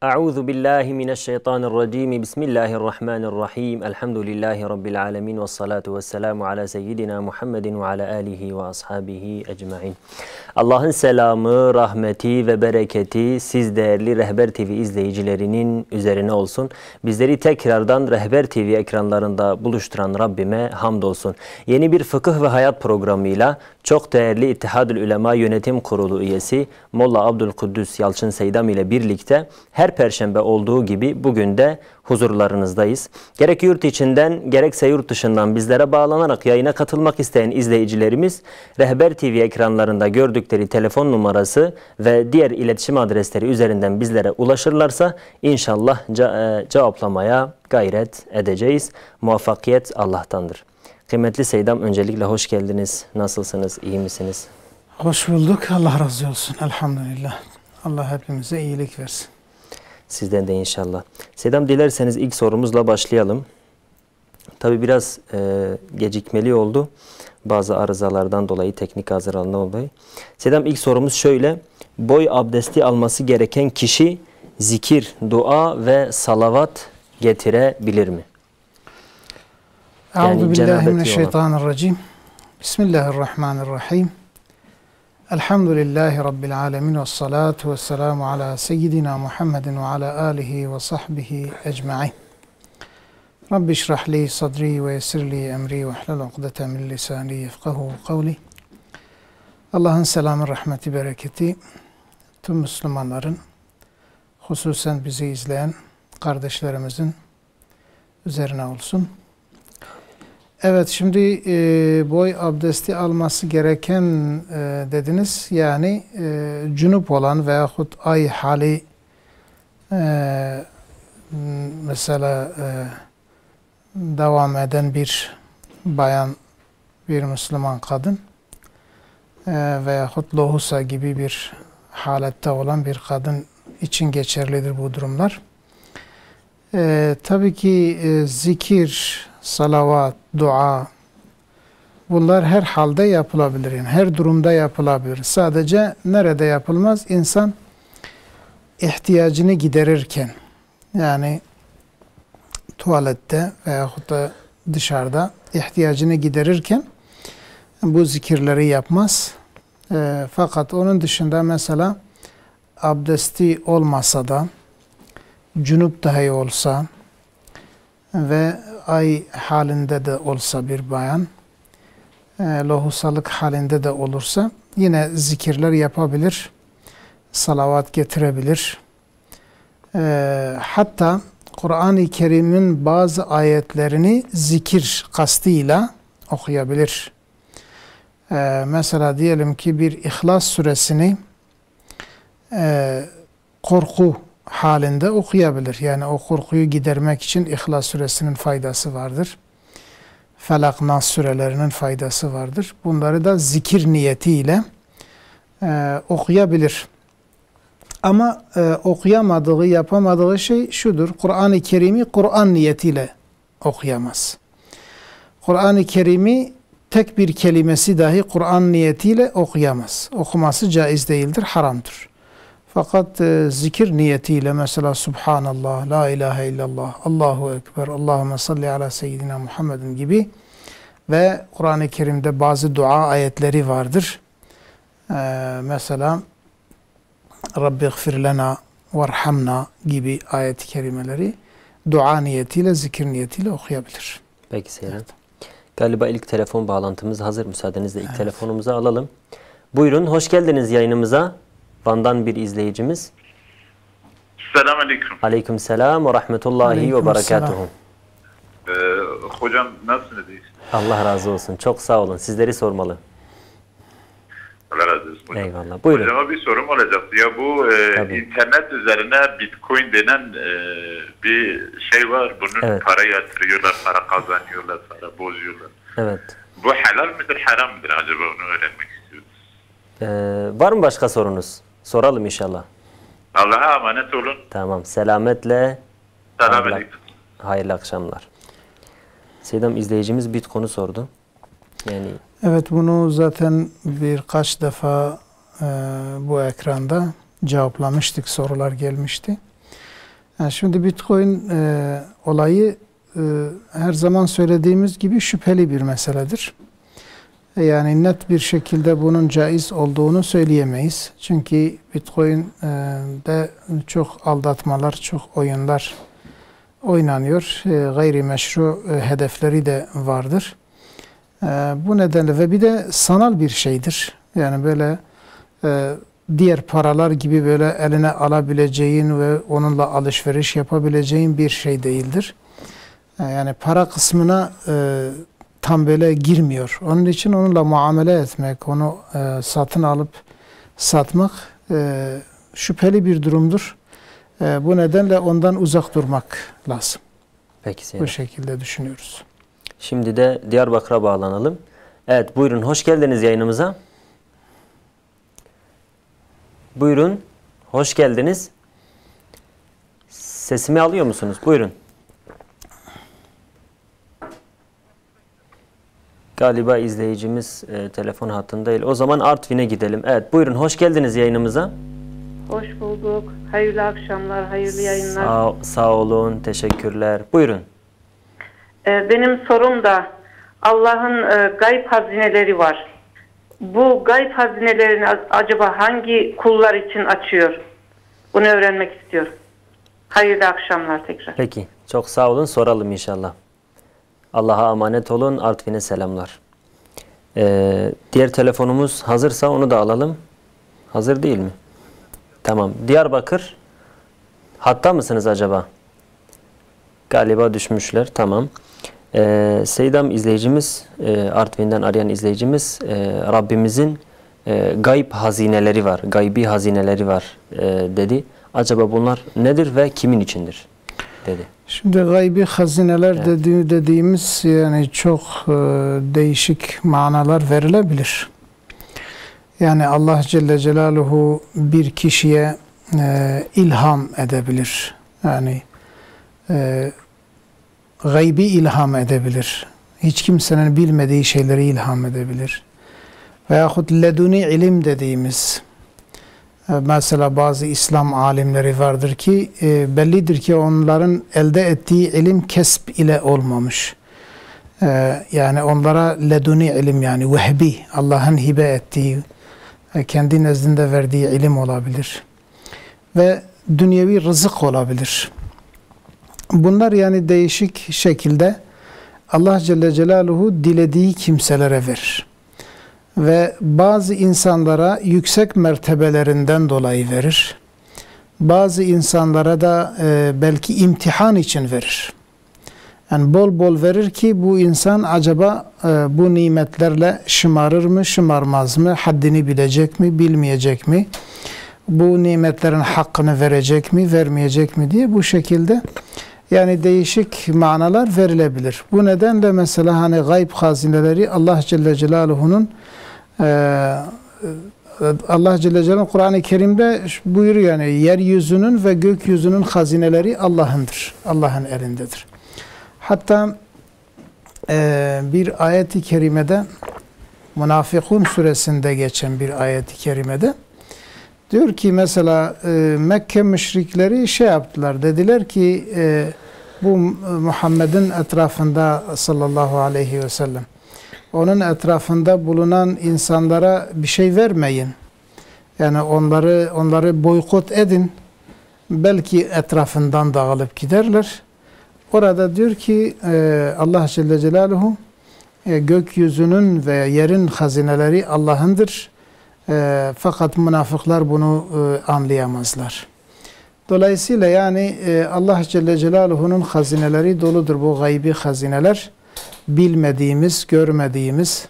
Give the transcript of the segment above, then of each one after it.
Euzu billahi mineşşeytanirracim. Bismillahirrahmanirrahim. Elhamdülillahi rabbil alamin ve salatu vesselamu ala seyyidina Muhammedin ve ala alihi ve ashabihi ecmaîn. Allah'ın selamı, rahmeti ve bereketi siz değerli Rehber TV izleyicilerinin üzerine olsun. Bizleri tekrardan Rehber TV ekranlarında buluşturan Rabbime hamdolsun. Yeni bir fıkıh ve hayat programıyla çok değerli İttihad-ül Ulema Yönetim Kurulu üyesi Molla Abdülkuddüs Yalçın Seydam ile birlikte her perşembe olduğu gibi bugün de huzurlarınızdayız. Gerek yurt içinden gerekse yurt dışından bizlere bağlanarak yayına katılmak isteyen izleyicilerimiz Rehber TV ekranlarında gördükleri telefon numarası ve diğer iletişim adresleri üzerinden bizlere ulaşırlarsa inşallah cevaplamaya gayret edeceğiz. Muvaffakiyet Allah'tandır. Kıymetli Seydam, öncelikle hoş geldiniz. Nasılsınız? İyi misiniz? Hoş bulduk. Allah razı olsun. Elhamdülillah. Allah hepimize iyilik versin. Sizden de inşallah. Seydam, dilerseniz ilk sorumuzla başlayalım. Tabi biraz gecikmeli oldu. Bazı arızalardan dolayı, teknik arızalardan dolayı. Seydam, ilk sorumuz şöyle. Boy abdesti alması gereken kişi zikir, dua ve salavat getirebilir mi? Euzubillahimineşşeytanirracim. Bismillahirrahmanirrahim. Elhamdülillahi Rabbil alemin ve salatu ve selamu ala seyyidina Muhammedin ve ala alihi ve sahbihi ecma'in. Rabbi şrahli sadri ve yessirli emri ve hlul ukdeten min lisani yefkahu kavli. Allah'ın selamı, rahmeti, bereketi tüm Müslümanların, hususen bizi izleyen kardeşlerimizin üzerine olsun. Evet, şimdi boy abdesti alması gereken dediniz. Yani cünüp olan veyahut ay hali mesela devam eden bir bayan, bir Müslüman kadın veyahut lohusa gibi bir halette olan bir kadın için geçerlidir bu durumlar. Tabii ki zikir, salavat, dua, bunlar her halde yapılabilir. Yani her durumda yapılabilir. Sadece nerede yapılmaz? İnsan ihtiyacını giderirken, yani tuvalette veyahut da dışarıda ihtiyacını giderirken bu zikirleri yapmaz. Fakat onun dışında mesela abdesti olmasa da, cünüp dahi olsa ve ay halinde de olsa bir bayan, lohusalık halinde de olursa yine zikirler yapabilir, salavat getirebilir. Hatta Kur'an-ı Kerim'in bazı ayetlerini zikir kastıyla okuyabilir. Mesela diyelim ki bir İhlas suresini korku halinde okuyabilir. Yani o korkuyu gidermek için İhlas suresinin faydası vardır. Felak, Nas surelerinin faydası vardır. Bunları da zikir niyetiyle okuyabilir. Ama okuyamadığı, yapamadığı şey şudur. Kur'an-ı Kerim'i Kur'an niyetiyle okuyamaz. Kur'an-ı Kerim'i tek bir kelimesi dahi Kur'an niyetiyle okuyamaz. Okuması caiz değildir, haramdır. Fakat zikir niyetiyle mesela Subhanallah, La ilahe illallah, Allahu Ekber, Allahümme salli ala seyyidina Muhammedin gibi ve Kur'an-ı Kerim'de bazı dua ayetleri vardır. Mesela Rabbi gfir lena varhamna gibi ayet-i kerimeleri dua niyetiyle, zikir niyetiyle okuyabilir. Peki Seyyid. Evet. Galiba ilk telefon bağlantımız hazır. Müsaadenizle ilk telefonumuzu alalım. Buyurun, hoş geldiniz yayınımıza. Van'dan bir izleyicimiz. Selamun Aleyküm. Aleyküm selam ve rahmetullahi ve berekatuhu. Hocam nasılsınız? Allah razı olsun. Çok sağ olun. Sizleri sormalı. Allah razı olsun hocam. Eyvallah. Buyurun. Hocama bir sorum olacaktı. Ya bu internet üzerine Bitcoin denen bir şey var. Bunun para yatırıyorlar, para kazanıyorlar, para bozuyorlar. Evet. Bu helal midir, haram mıdır acaba? Onu öğrenmek istiyoruz. Var mı başka sorunuz? Soralım inşallah. Allah'a emanet olun. Tamam. Selametle. Selamünaleyküm. Hayırlı akşamlar. Seydam, izleyicimiz Bitcoin'i sordu. Yani evet, bunu zaten birkaç defa bu ekranda cevaplamıştık, sorular gelmişti. Yani şimdi Bitcoin olayı her zaman söylediğimiz gibi şüpheli bir meseledir. Yani net bir şekilde bunun caiz olduğunu söyleyemeyiz. Çünkü Bitcoin'de çok aldatmalar, çok oyunlar oynanıyor. Gayrimeşru hedefleri de vardır. Bu nedenle ve bir de sanal bir şeydir. Yani böyle diğer paralar gibi böyle eline alabileceğin ve onunla alışveriş yapabileceğin bir şey değildir. Yani para kısmına tam böyle girmiyor. Onun için onunla muamele etmek, onu satın alıp satmak şüpheli bir durumdur. Bu nedenle ondan uzak durmak lazım. Peki Seyyid. Bu şekilde düşünüyoruz. Şimdi de Diyarbakır'a bağlanalım. Evet, buyurun, hoş geldiniz yayınımıza. Buyurun, hoş geldiniz. Sesimi alıyor musunuz? Buyurun. Galiba izleyicimiz telefon hattında değil. O zaman Artvin'e gidelim. Evet, buyurun, hoş geldiniz yayınımıza. Hoş bulduk. Hayırlı akşamlar, hayırlı yayınlar. Sağ olun, teşekkürler. Buyurun. Benim sorum da Allah'ın gayb hazineleri var. Bu gayb hazinelerini acaba hangi kullar için açıyor? Bunu öğrenmek istiyorum. Hayırlı akşamlar tekrar. Peki, çok sağ olun. Soralım inşallah. Allah'a emanet olun. Artvin'e selamlar. Diğer telefonumuz hazırsa onu da alalım. Hazır değil mi? Tamam. Diyarbakır. Hatta mısınız acaba? Galiba düşmüşler. Tamam. Seydam izleyicimiz, Artvin'den arayan izleyicimiz, Rabbimizin gayb hazineleri var, gaybi hazineleri var dedi. Acaba bunlar nedir ve kimin içindir dedi. Şimdi gaybi hazineler dediğimiz yani çok değişik manalar verilebilir. Yani Allah Celle Celaluhu bir kişiye ilham edebilir. Yani gaybi ilham edebilir. Hiç kimsenin bilmediği şeyleri ilham edebilir. Veyahut leduni ilim dediğimiz, mesela bazı İslam alimleri vardır ki bellidir ki onların elde ettiği ilim kesb ile olmamış. Yani onlara leduni ilim, yani vehbi, Allah'ın hibe ettiği, kendi nezdinde verdiği ilim olabilir. Ve dünyevi rızık olabilir. Bunlar yani değişik şekilde Allah Celle Celaluhu dilediği kimselere verir. Ve bazı insanlara yüksek mertebelerinden dolayı verir. Bazı insanlara da belki imtihan için verir. Yani bol bol verir ki bu insan acaba bu nimetlerle şımarır mı, şımarmaz mı, haddini bilecek mi, bilmeyecek mi, bu nimetlerin hakkını verecek mi, vermeyecek mi diye bu şekilde yani değişik manalar verilebilir. Bu nedenle mesela hani gayb hazineleri Allah Celle Celaluhu'nun Allah Celle Celaluhu Kur'an-ı Kerim'de buyuruyor, yani yeryüzünün ve gökyüzünün hazineleri Allah'ındır. Allah'ın elindedir. Hatta bir ayet-i kerimede, Münafıkun suresinde geçen bir ayet-i kerimede diyor ki mesela Mekke müşrikleri şey yaptılar, dediler ki bu Muhammed'in etrafında sallallahu aleyhi ve sellem, onun etrafında bulunan insanlara bir şey vermeyin. Yani onları boykot edin. Belki etrafından dağılıp giderler. Orada diyor ki Allah Celle Celaluhu gökyüzünün ve yerin hazineleri Allah'ındır. Fakat münafıklar bunu anlayamazlar. Dolayısıyla yani Allah Celle Celaluhu'nun hazineleri doludur. Bu gaybi hazineler, bilmediğimiz, görmediğimiz,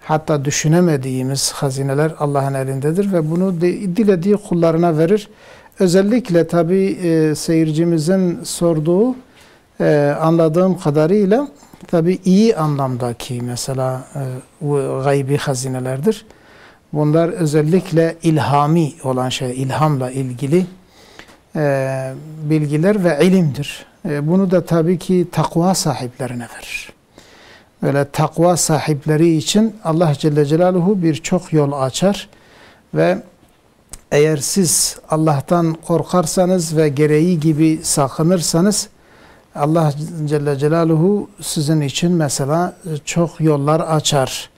hatta düşünemediğimiz hazineler Allah'ın elindedir ve bunu dilediği kullarına verir. Özellikle tabi seyircimizin sorduğu, anladığım kadarıyla tabi iyi anlamdaki mesela gaybi hazinelerdir. Bunlar özellikle ilhami olan şey, ilhamla ilgili bilgiler ve ilimdir. Bunu da tabii ki takva sahiplerine verir. Böyle takva sahipleri için Allah Celle Celaluhu birçok yol açar ve eğer siz Allah'tan korkarsanız ve gereği gibi sakınırsanız Allah Celle Celaluhu sizin için mesela çok yollar açar.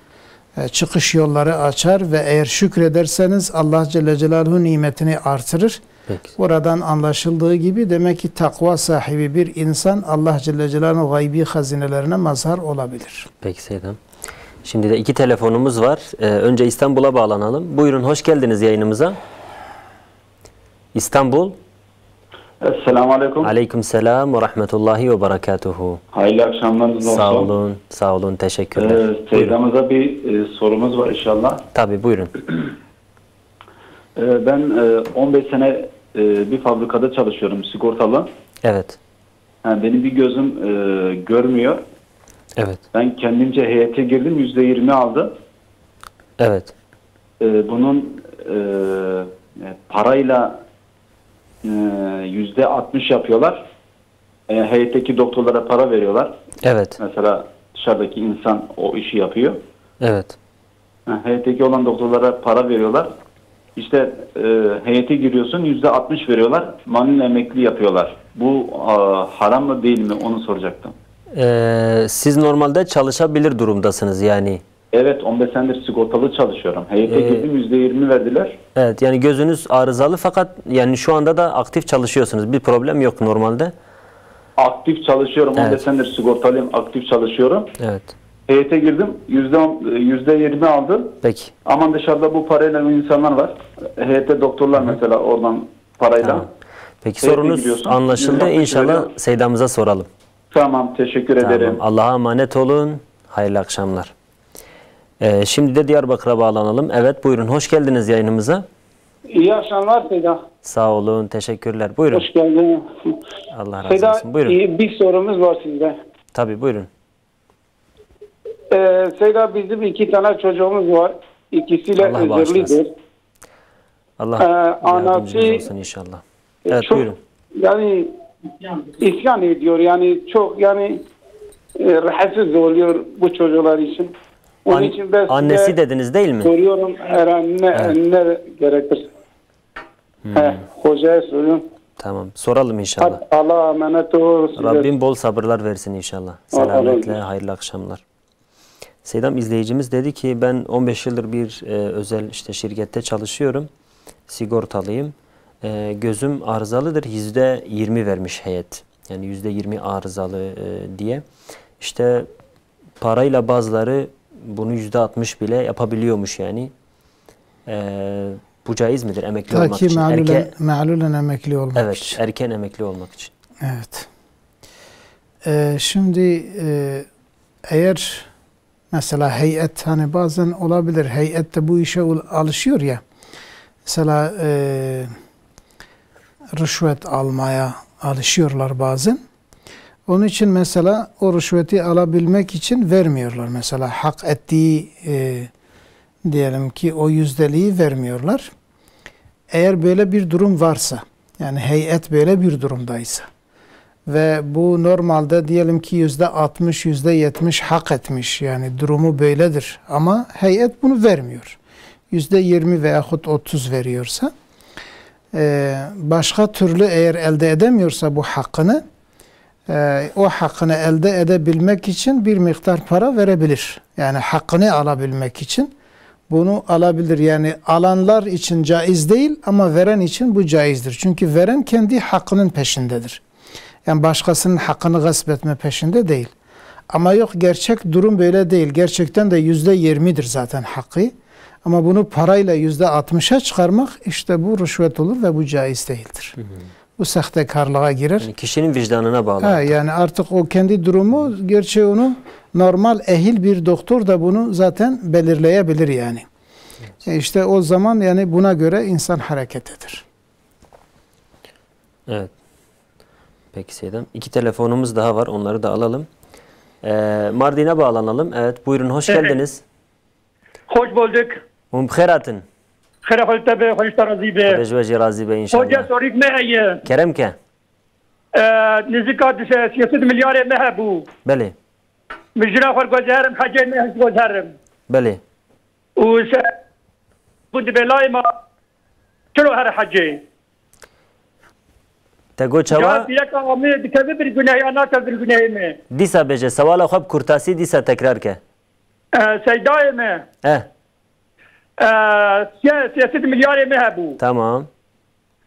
Çıkış yolları açar ve eğer şükrederseniz Allah Celle Celaluhu nimetini artırır. Peki. Oradan anlaşıldığı gibi demek ki takva sahibi bir insan Allah Celle Celaluhu gaybi hazinelerine mazhar olabilir. Peki Seyyidem. Şimdi de 2 telefonumuz var. Önce İstanbul'a bağlanalım. Buyurun, hoş geldiniz yayınımıza. İstanbul. Esselamu Aleyküm. Aleyküm selam ve rahmetullahi ve berekatuhu. Hayırlı akşamlarınız olsun. Sağ olun, sağ olun. Teşekkürler. Seydamıza bir sorumuz var inşallah. Tabii, buyurun. Ben 15 sene bir fabrikada çalışıyorum, sigortalı. Evet. Yani benim bir gözüm görmüyor. Evet. Ben kendimce heyete girdim, %20 aldı. Evet. Bunun parayla %60 yapıyorlar. Heyetteki doktorlara para veriyorlar. Evet. Mesela dışarıdaki insan o işi yapıyor. Evet. Heyetteki olan doktorlara para veriyorlar. İşte heyete giriyorsun, %60 veriyorlar. Manuel emekli yapıyorlar. Bu haram mı değil mi onu soracaktım. Siz normalde çalışabilir durumdasınız yani. Evet, 15 senedir sigortalı çalışıyorum. Heyete girdim, %20 verdiler. Evet, yani gözünüz arızalı fakat yani şu anda da aktif çalışıyorsunuz. Bir problem yok normalde. Aktif çalışıyorum. Evet. 15 senedir sigortalıyım, aktif çalışıyorum. Evet. Heyete girdim, %20 aldım. Peki. Ama dışarıda bu parayla insanlar var. Heyette doktorlar mesela oradan parayla. Tamam. Peki, Heyete sorunuz giriyorsun, anlaşıldı. %60 İnşallah veriyor. Seydamıza soralım. Tamam, teşekkür Tamam. ederim. Allah'a emanet olun. Hayırlı akşamlar. Şimdi de Diyarbakır'a bağlanalım. Evet, buyurun. Hoş geldiniz yayınımıza. İyi akşamlar Seyda. Sağ olun. Teşekkürler. Buyurun. Hoş geldin. Allah razı Seyda, olsun. Buyurun. bir sorumuz var sizde. Tabii, buyurun. Seyda, bizim 2 tane çocuğumuz var. İkisiyle Allah bağışlasın. özürlüdür. Allah yardımcınız Anası olsun inşallah. Evet, çok, buyurun. yani isyan ediyor. Yani çok rahatsız oluyor bu çocuklar için. Onun için ben Annesi size dediniz değil mi? soruyorum. Ne gerekir? Hocaya soruyorum. Tamam. Soralım inşallah. Allah'a emanet olun. Rabbim bol sabırlar versin inşallah. Selametle hayırlı akşamlar. Seydam izleyicimiz dedi ki ben 15 yıldır bir özel şirkette çalışıyorum. Sigortalıyım. Gözüm arızalıdır. %20 vermiş heyet. Yani %20 arızalı diye. İşte parayla bazıları bunu %60 bile yapabiliyormuş yani. Bu caiz midir emekli olmak için? Me'lulen emekli olmak evet, için. Evet, erken emekli olmak için. Evet. Şimdi eğer mesela heyet, hani bazen olabilir, heyet de bu işe alışıyor ya. Mesela rüşvet almaya alışıyorlar bazen. Onun için mesela o rüşveti alabilmek için vermiyorlar. Mesela hak ettiği diyelim ki o yüzdeliği vermiyorlar. Eğer böyle bir durum varsa, yani heyet böyle bir durumdaysa ve bu normalde diyelim ki %60, %70 hak etmiş, yani durumu böyledir ama heyet bunu vermiyor. %20 veyahut 30 veriyorsa, başka türlü eğer elde edemiyorsa bu hakkını, o hakkını elde edebilmek için bir miktar para verebilir. Yani hakkını alabilmek için bunu alabilir. Yani alanlar için caiz değil ama veren için bu caizdir. Çünkü veren kendi hakkının peşindedir. Yani başkasının hakkını gasp etme peşinde değil. Ama yok, gerçek durum böyle değil. Gerçekten de %20'dir zaten hakkı. Ama bunu parayla %60'a çıkarmak, işte bu rüşvet olur ve bu caiz değildir. Bu sahtekarlığa girer. Yani kişinin vicdanına bağlı. Yani artık o kendi durumu, gerçi onu normal ehil bir doktor da bunu zaten belirleyebilir yani. Evet. İşte o zaman yani buna göre insan hareket eder. Evet. Peki Seydam. 2 telefonumuz daha var. Onları da alalım. Mardin'e bağlanalım. Evet, buyurun. Hoş geldiniz. Hoş bulduk. Mumkheratın. Khera tabi, hoş razı be. Rejveci razı be inşallah. Hoca sorik me ayı. Kerem ke? Nizikat siyaset milyar me bu. Beli. Mecra khar guzarim, hacı me guzarim. Beli. Bu belay ma چلو هر حجه تگو چوا جا یک آمی دکه بر گناهی آنا که بر گناهی می دیسا بجه سوال خوب کرتاسی دیسا تکرار که سیدای می سیاست میلیاری می هبو تمام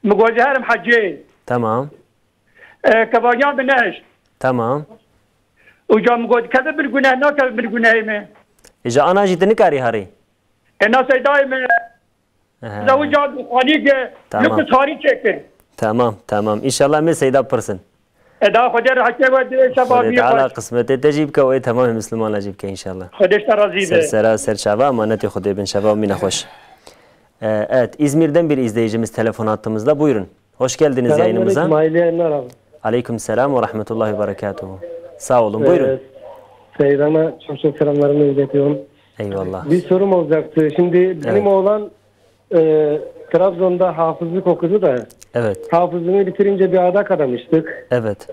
مگوزه هرم حجه تمام کباگیان بنهشت تمام و جا مگوزه که بر گناه نا که بر گناهی می اجا آنا جیت نکاری هاری انا سیدای می زو جا بخوانی که لکس هاری چکر تمام تمام انشالله می سیدا پرسن ادا خودی را حکه و شبابی تعالی قسمت تجیب که و تمام مسلمان اجیب که انشالله خودش ترازی به سر شبا امانت خدای بن şaba mine hoş. Evet, İzmir'den bir izleyicimiz telefon attığımızda. Buyurun. Hoş geldiniz yayınımıza. Aleyküm selam ve rahmetullahi ve berekatuhu. Sağ olun. Buyurun. Seydan'a çok çok selamlarımı iletiyorum. Eyvallah. Bir sorum olacaktı. Şimdi benim oğlan Trabzon'da hafızlık okudu da. Evet. Hafızlığını bitirince bir adak adamıştık. Evet.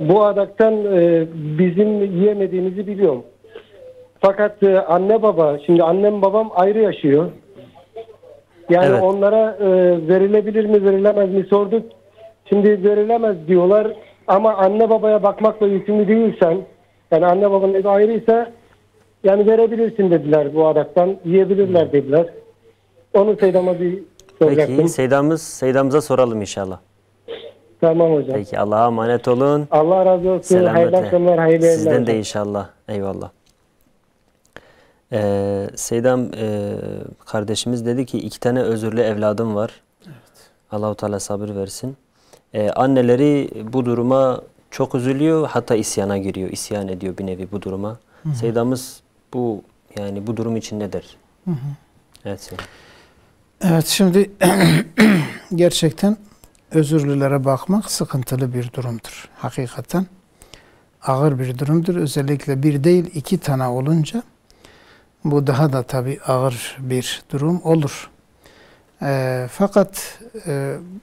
Bu adaktan bizim yiyemediğimizi biliyorum. Fakat anne baba, şimdi annem babam ayrı yaşıyor. Yani Evet. onlara verilebilir mi verilemez mi sorduk. Şimdi verilemez diyorlar ama anne babaya bakmakla yükümlü değilsen, yani anne babanın evi ayrıysa yani verebilirsin dediler bu adaktan, yiyebilirler dediler. Onu Seydam'a bir soracaktım. Peki Seydam'ıza soralım inşallah. Tamam hocam. Peki Allah'a emanet olun. Allah razı olsun. Hayırlı akşamlar, hayırlı evler. Sizden de inşallah. Eyvallah. Seydam kardeşimiz dedi ki 2 tane özürlü evladım var. Evet. Allah-u Teala sabır versin. Anneleri bu duruma çok üzülüyor, hatta isyana giriyor, isyan ediyor bir nevi bu duruma. Hı hı. Seydamız bu durum için ne der? Hı hı. Evet Seydam. Evet, şimdi gerçekten özürlülere bakmak sıkıntılı bir durumdur. Hakikaten ağır bir durumdur. Özellikle bir değil 2 tane olunca bu daha da tabii ağır bir durum olur. Fakat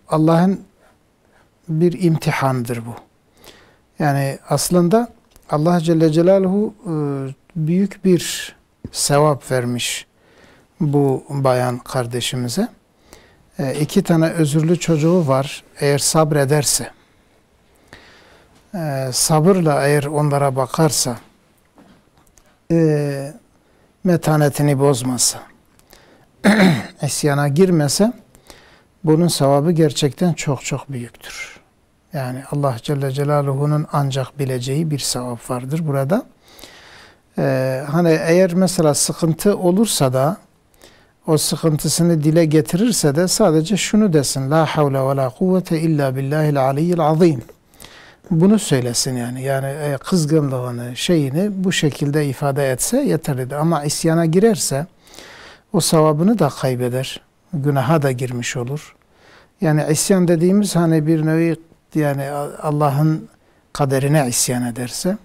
Allah'ın bir imtihanıdır bu. Yani aslında Allah Celle Celaluhu büyük bir sevap vermiş bu bayan kardeşimize. 2 tane özürlü çocuğu var. Eğer sabrederse, sabırla eğer onlara bakarsa, metanetini bozmasa, isyana girmese, bunun sevabı gerçekten çok çok büyüktür. Yani Allah Celle Celaluhu'nun ancak bileceği bir sevap vardır burada. Hani eğer mesela sıkıntı olursa da, o sıkıntısını dile getirirse de sadece şunu desin: La havle ve la kuvvete illa billahil aliyyil azim. Bunu söylesin yani. Yani kızgınlığını, şeyini bu şekilde ifade etse yeterlidir. Ama isyana girerse o sevabını da kaybeder. Günaha da girmiş olur. Yani isyan dediğimiz hani bir nevi yani Allah'ın kaderine isyan ederse,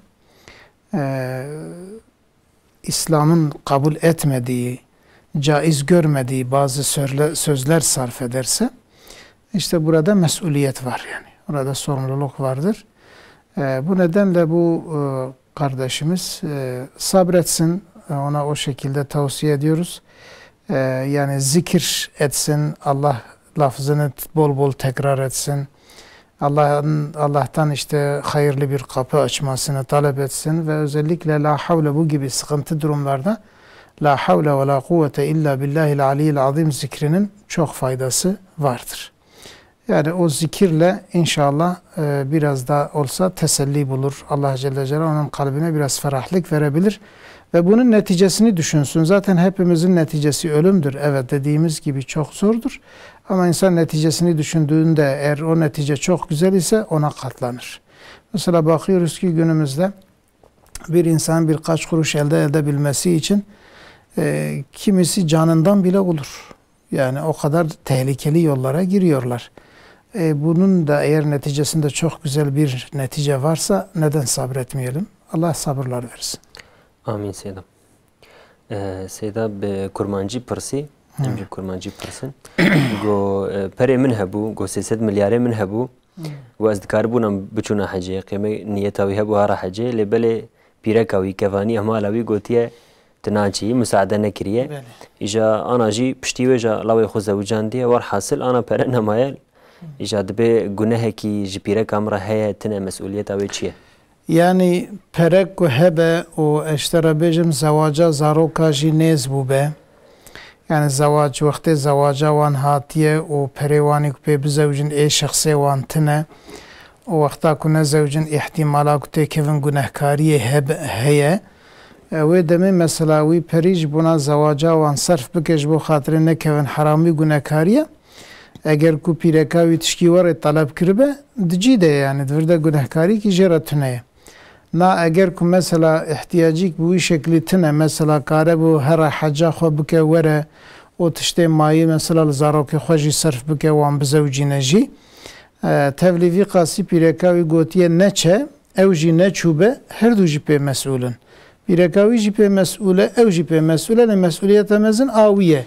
İslam'ın kabul etmediği, caiz görmediği bazı sözler sarf ederse, işte burada mesuliyet var yani. Burada sorumluluk vardır. Bu nedenle bu kardeşimiz sabretsin. Ona o şekilde tavsiye ediyoruz. Yani zikir etsin, Allah lafzını bol bol tekrar etsin. Allah'tan işte hayırlı bir kapı açmasını talep etsin ve özellikle la havle bu gibi sıkıntı durumlarda la havle ve la kuvvete illa billahil aliyyil azim zikrinin çok faydası vardır. Yani o zikirle inşallah biraz da olsa teselli bulur. Allah Celle Celaluhu onun kalbine biraz ferahlık verebilir. Ve bunun neticesini düşünsün. Zaten hepimizin neticesi ölümdür. Evet, dediğimiz gibi çok zordur. Ama insan neticesini düşündüğünde eğer o netice çok güzel ise ona katlanır. Mesela bakıyoruz ki günümüzde bir insan birkaç kuruş elde edebilmesi için kimisi canından bile olur. Yani o kadar tehlikeli yollara giriyorlar. Bunun da eğer neticesinde çok güzel bir netice varsa neden sabretmeyelim? Allah sabırlar versin. Amin Seydam. Seyda kurmancı pırsı, emci kurmancı pırsın. Go pere min hebu, go 300 milyar min hebu. Go az dikarbunam biçuna hacı, qime niyetavi hebu hara hacı. Lebele pirekavi kevani amalavi gotiye تناجي مساعدة نكرية إجا أنا جي بشتي وجا لو يخو زوجان دي ورحاصل أنا برنا مايل إجا دبي جناه كي جبيرة كامرة هي تنا مسؤولية أويتشية يعني برك وهبة واشترى بيجم زواجا زاروكا جي نيز بوبه يعني الزواج وقت زواجا وان هاتيه وبريواني كبي بزوجن اي شخصي وان تنا ووقتا كنا زوجن احتمالا كتي كيفن گناهكاري هب هي ودمي مثلا وي بريج بنا زواجا وان صرف بكش بو خاطر نكيفن حرامي گناهكاريه اگر کو پیرکاوی تشکی ور طلب کربه دجی ده yani dvirde günahkari ki jeratune na eğer ku mesela ihtiyacik bu şekli tine mesela kare bu her hacca xo bike were o tişte mayi mesela zarok xoji sarf bike wan bizewcineji tevlivi qasi pirekavi gotiye neçe evji ne çube her du jipe mesulun pirekavi jipe mesule ev jipe mesule ne mesuliyetemezin aviye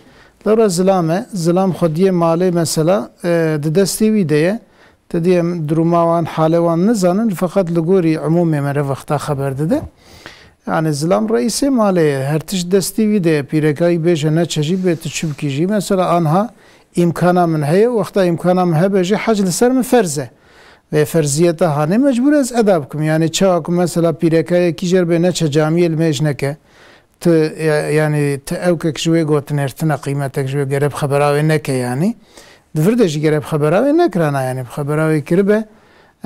Lara zilam xodiye mali mesela desti videye tediyem durumavan halevan nizanın fakat luguri umumi mere vakta haber dedi. Yani zilam reisi mali her tiş desti videye pirekayı beje ne çeşi be tçubkiji mesela anha imkana min heye vakta imkana min he beje hac ser mi ferze ve ferziyete hane mecbur ez edabkum yani çaak mesela pirekayı kijer be ne çe camiyel mecneke يعني تأوكك شوي قوت نرتنا قيمتك شوي قرب خبراوي نك يعني دفردش قرب خبراوي نكرانا يعني بخبراوي كربه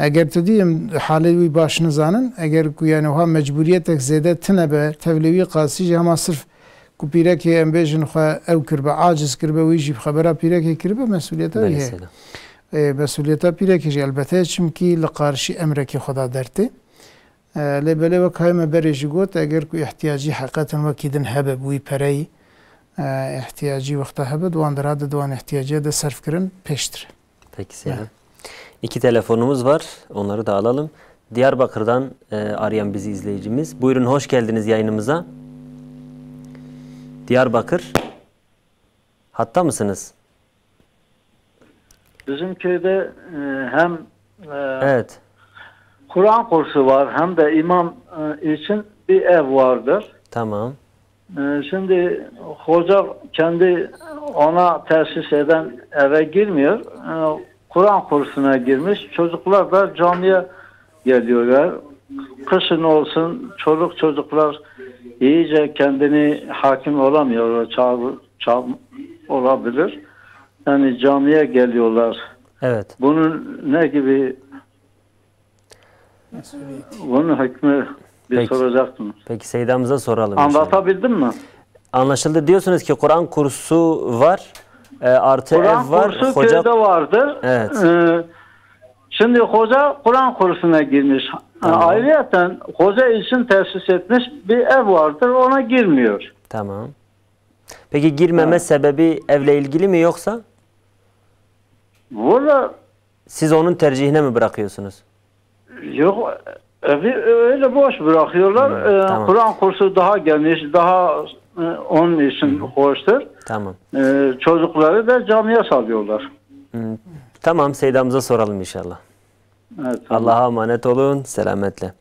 اگر تديم حالوي باش نزانن اگر كو يعني وها مجبوريتك زيادة تنبه تولوي قاسي هما صرف كو بيرك ام بيجن خو او كربه عاجز كربه ويجي بخبرا بيرك كربه مسؤوليته هي مسؤوليته بيرك جي البته چمكي لقارشي امرك خدا درته لبله و کایم برشی گوت اگر کو احتیاجی حقیقتا وکیدن هبه بوی پرای احتیاجی وقتا هبه دوان دراد دوان احتیاجی de sarf kırın peştir. Peki Selam. İki telefonumuz var. Onları da alalım. Diyarbakır'dan arayan bizi izleyicimiz. Buyurun hoş geldiniz yayınımıza. Diyarbakır. Hatta mısınız? Bizim köyde hem evet. Kur'an kursu var hem de imam için bir ev vardır. Tamam. Şimdi hoca kendi ona tesis eden eve girmiyor. Kur'an kursuna girmiş. Çocuklar da camiye geliyorlar. Kışın olsun çocuklar iyice kendini hakim olamıyor. Çağ olabilir. Yani camiye geliyorlar. Evet. Bunun ne gibi bunun hükmü bir soracaktım. Peki Seydamıza soralım. Anlatabildim mi? Anlaşıldı. Diyorsunuz ki Kur'an kursu var. Artı Kur'an ev var. kursu köyde vardı. Evet. Şimdi hoca Kur'an kursuna girmiş. Tamam. Ayrıyeten hoca için tesis etmiş bir ev vardır. Ona girmiyor. Tamam. Peki girmeme sebebi evle ilgili mi yoksa? Burada siz onun tercihine mi bırakıyorsunuz? Yok. Evi öyle boş bırakıyorlar. Tamam. Kur'an kursu daha geniş, daha onun için hoştur. Tamam. Çocukları da camiye salıyorlar. Tamam, Seydamıza soralım inşallah. Evet, tamam. Allah'a emanet olun, selametle.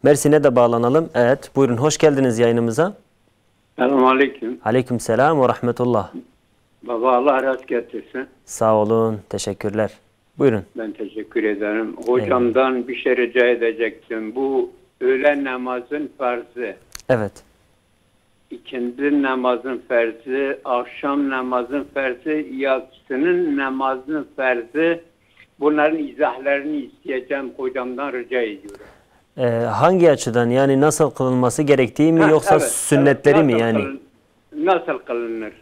Mersin'e de bağlanalım. Evet, buyurun, hoş geldiniz yayınımıza. Selamun Aleyküm. Aleyküm selam ve rahmetullah. Baba Allah razı getirsin. Sağ olun, teşekkürler. Buyurun. Ben teşekkür ederim. Hocamdan bir şey rica edecektim. Bu öğlen namazın farzı. Evet. İkindi namazın farzı, akşam namazın farzı, yatsının namazın farzı. Bunların izahlarını isteyeceğim, hocamdan rica ediyorum. Hangi açıdan, yani nasıl kılınması gerektiği mi yoksa evet, sünnetleri evet, mi yani? Nasıl kılınır?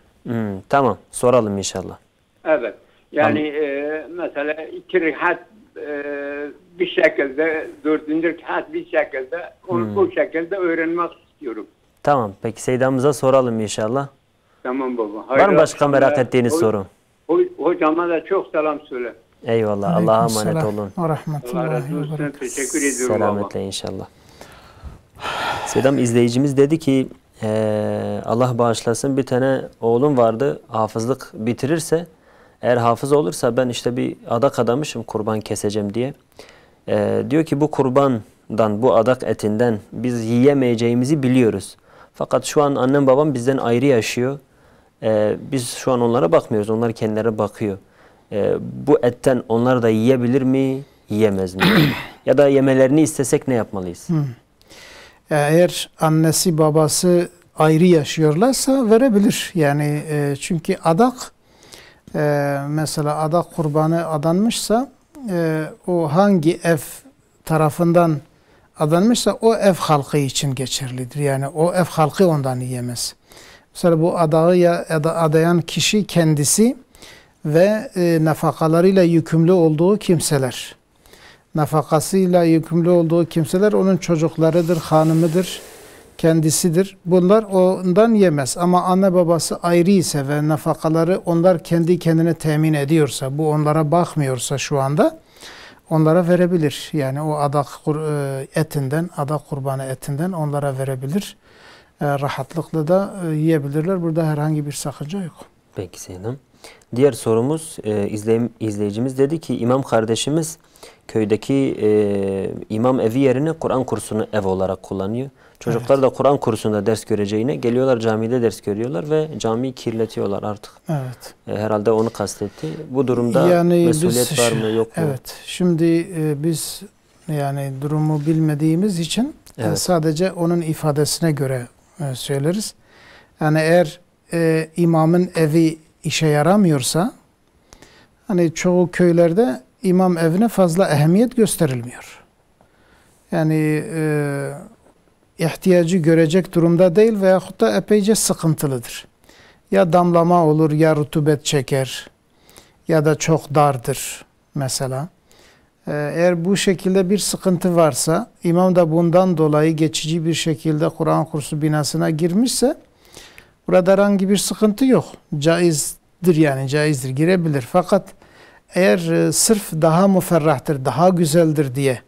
Tamam, soralım inşallah. Evet. Yani mesela 2 rekat bir şekilde, 4. rekat bir şekilde, onu bu şekilde öğrenmek istiyorum. Tamam, peki Seydamıza soralım inşallah. Tamam baba. Var mı başka merak ettiğiniz soru? Hocama da çok selam söyle. Eyvallah, Allah'a emanet olun. Allah razı olsun, teşekkür ediyorum selametle baba. İnşallah. Seydam izleyicimiz dedi ki, Allah bağışlasın, bir tane oğlum vardı, hafızlık bitirirse, eğer hafız olursa ben işte bir adak adamışım kurban keseceğim diye. Diyor ki bu kurbandan, bu adak etinden biz yiyemeyeceğimizi biliyoruz. Fakat şu an annem babam bizden ayrı yaşıyor. Biz şu an onlara bakmıyoruz. Onlar kendilerine bakıyor. Bu etten onlar da yiyebilir mi? Yiyemez mi? Ya da yemelerini istesek ne yapmalıyız? Eğer annesi babası ayrı yaşıyorlarsa verebilir. Yani çünkü adak mesela adak kurbanı adanmışsa o hangi ev tarafından adanmışsa o ev halkı için geçerlidir. Yani o ev halkı ondan yiyemez. Mesela bu adağı adayan kişi kendisi ve nafakalarıyla yükümlü olduğu kimseler. Nafakasıyla yükümlü olduğu kimseler onun çocuklarıdır, hanımıdır, kendisidir. Bunlar ondan yemez. Ama anne babası ayrı ise ve nafakaları onlar kendi kendine temin ediyorsa, bu onlara bakmıyorsa şu anda onlara verebilir. Yani o adak etinden, adak kurbanı etinden onlara verebilir. Rahatlıkla da yiyebilirler. Burada herhangi bir sakınca yok. Peki Zeynep. Diğer sorumuz izleyicimiz dedi ki imam kardeşimiz köydeki imam evi yerine Kur'an kursunu ev olarak kullanıyor. Çocuklar da Kur'an kursunda ders göreceğine geliyorlar camide ders görüyorlar ve camiyi kirletiyorlar artık. Evet. Herhalde onu kastetti. Bu durumda yani mesuliyet var mı yok mu? Evet. Şimdi biz yani durumu bilmediğimiz için sadece onun ifadesine göre söyleriz. Yani eğer imamın evi işe yaramıyorsa hani çoğu köylerde imam evine fazla ehemmiyet gösterilmiyor. Yani ihtiyacı görecek durumda değil veyahut da epeyce sıkıntılıdır. Ya damlama olur ya rutubet çeker ya da çok dardır mesela. Eğer bu şekilde bir sıkıntı varsa imam da bundan dolayı geçici bir şekilde Kur'an kursu binasına girmişse burada herhangi bir sıkıntı yok. Caizdir yani caizdir girebilir. Fakat eğer sırf daha müferrahtır, daha güzeldir diye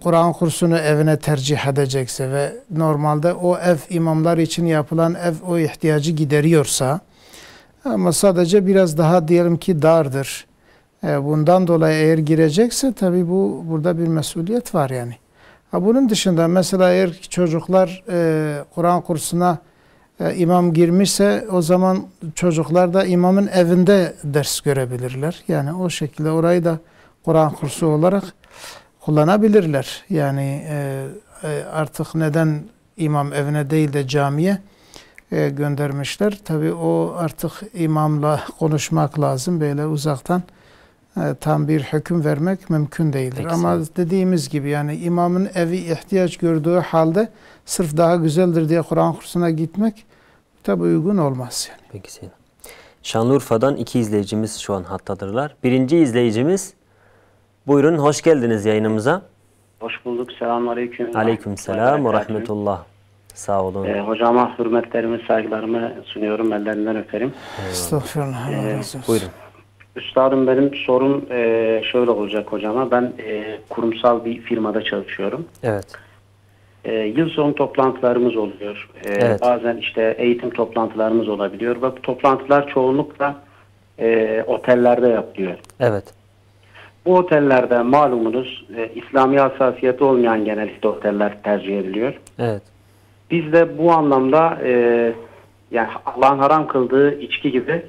Kur'an kursunu evine tercih edecekse ve normalde o ev imamlar için yapılan ev o ihtiyacı gideriyorsa ama sadece biraz daha diyelim ki dardır. Bundan dolayı eğer girecekse tabii burada bir mesuliyet var yani. Bunun dışında mesela eğer çocuklar Kur'an kursuna imam girmişse o zaman çocuklar da imamın evinde ders görebilirler. Yani o şekilde orayı da Kur'an kursu olarak kullanabilirler. Yani artık neden imam evine değil de camiye göndermişler? Tabii o artık imamla konuşmak lazım. Böyle uzaktan tam bir hüküm vermek mümkün değildir. Peki, ama dediğimiz gibi yani imamın evi ihtiyaç gördüğü halde sırf daha güzeldir diye Kur'an kursuna gitmek tabi uygun olmaz yani. Peki Zeynep. Şanlıurfa'dan 2 izleyicimiz şu an hattadırlar. Birinci izleyicimiz, buyurun hoş geldiniz yayınımıza. Hoş bulduk. Selamünaleyküm. Aleykümselam ve rahmetullah. Sağ olun. Hocama hürmetlerimi, saygılarımı sunuyorum. Ellerinden öperim. Estağfurullah. Buyurun. Üstadım benim sorum şöyle olacak hocama. Ben kurumsal bir firmada çalışıyorum. Evet. Yıl sonu toplantılarımız oluyor. Evet. Bazen işte eğitim toplantılarımız olabiliyor. Ve bu toplantılar çoğunlukla otellerde yapılıyor. Evet. Bu otellerde malumunuz İslami hassasiyeti olmayan genellikle oteller tercih ediliyor. Evet. Biz de bu anlamda yani Allah'ın haram kıldığı içki gibi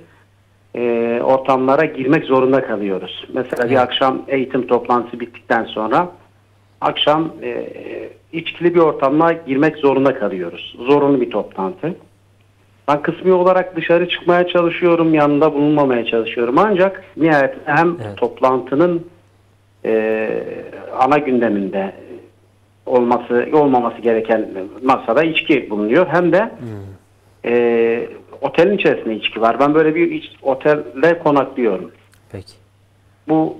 ortamlara girmek zorunda kalıyoruz. Mesela bir akşam eğitim toplantısı bittikten sonra akşam içkili bir ortamına girmek zorunda kalıyoruz. Zorunlu bir toplantı. Ben kısmi olarak dışarı çıkmaya çalışıyorum, yanında bulunmamaya çalışıyorum. Ancak nihayet hem toplantının ana gündeminde olmaması gereken masada içki bulunuyor. Hem de otelin içerisinde içki var. Ben böyle bir otelde konaklıyorum. Peki. Bu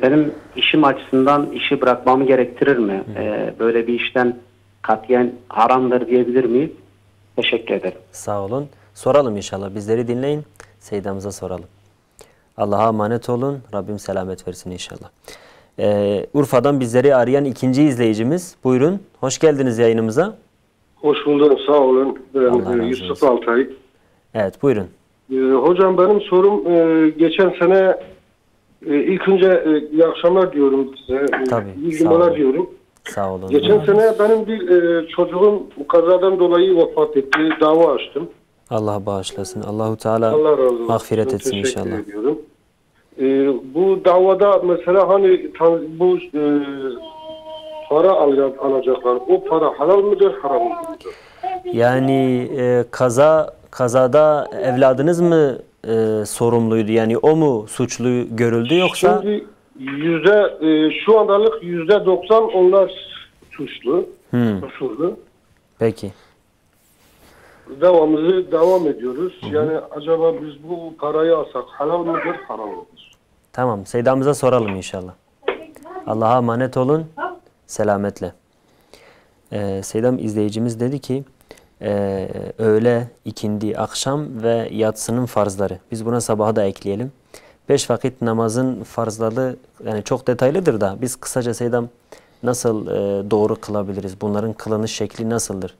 benim işim açısından işi bırakmamı gerektirir mi? Böyle bir işten katiyen haramdır diyebilir miyim? Teşekkür ederim. Sağ olun. Soralım inşallah. Bizleri dinleyin. Seyyidamıza soralım. Allah'a emanet olun. Rabbim selamet versin inşallah. Urfa'dan bizleri arayan 2. izleyicimiz. Buyurun. Hoş geldiniz yayınımıza. Hoş buldum. Sağ olun. Ben Yusuf Altay. Evet. Buyurun. Hocam benim sorum geçen sene ilk önce iyi akşamlar diyorum size. Tabii. İyi günler diyorum. Sağ olun. Geçen sene benim bir çocuğum kazadan dolayı vefat etti. Dava açtım. Allah bağışlasın. Allahu Teala mağfiret etsin inşallah. Ediyorum. Bu davada mesela hani bu para alacaklar. O para halal mıdır, haram mıdır? Yani kazada evladınız mı sorumluydu? Yani o mu suçlu görüldü yoksa? Şimdi şu andalık %90 onlar suçlu. Suçlu. Peki. Devam ediyoruz. Yani acaba biz bu parayı alsak halal mıdır, haram mıdır? Tamam. Seydamıza soralım inşallah. Allah'a emanet olun. Selametle. Seydam izleyicimiz dedi ki öğle, ikindi, akşam ve yatsının farzları. Biz buna sabahı da ekleyelim. 5 vakit namazın farzları yani çok detaylıdır da biz kısaca Seydam nasıl doğru kılabiliriz? Bunların kılınış şekli nasıldır?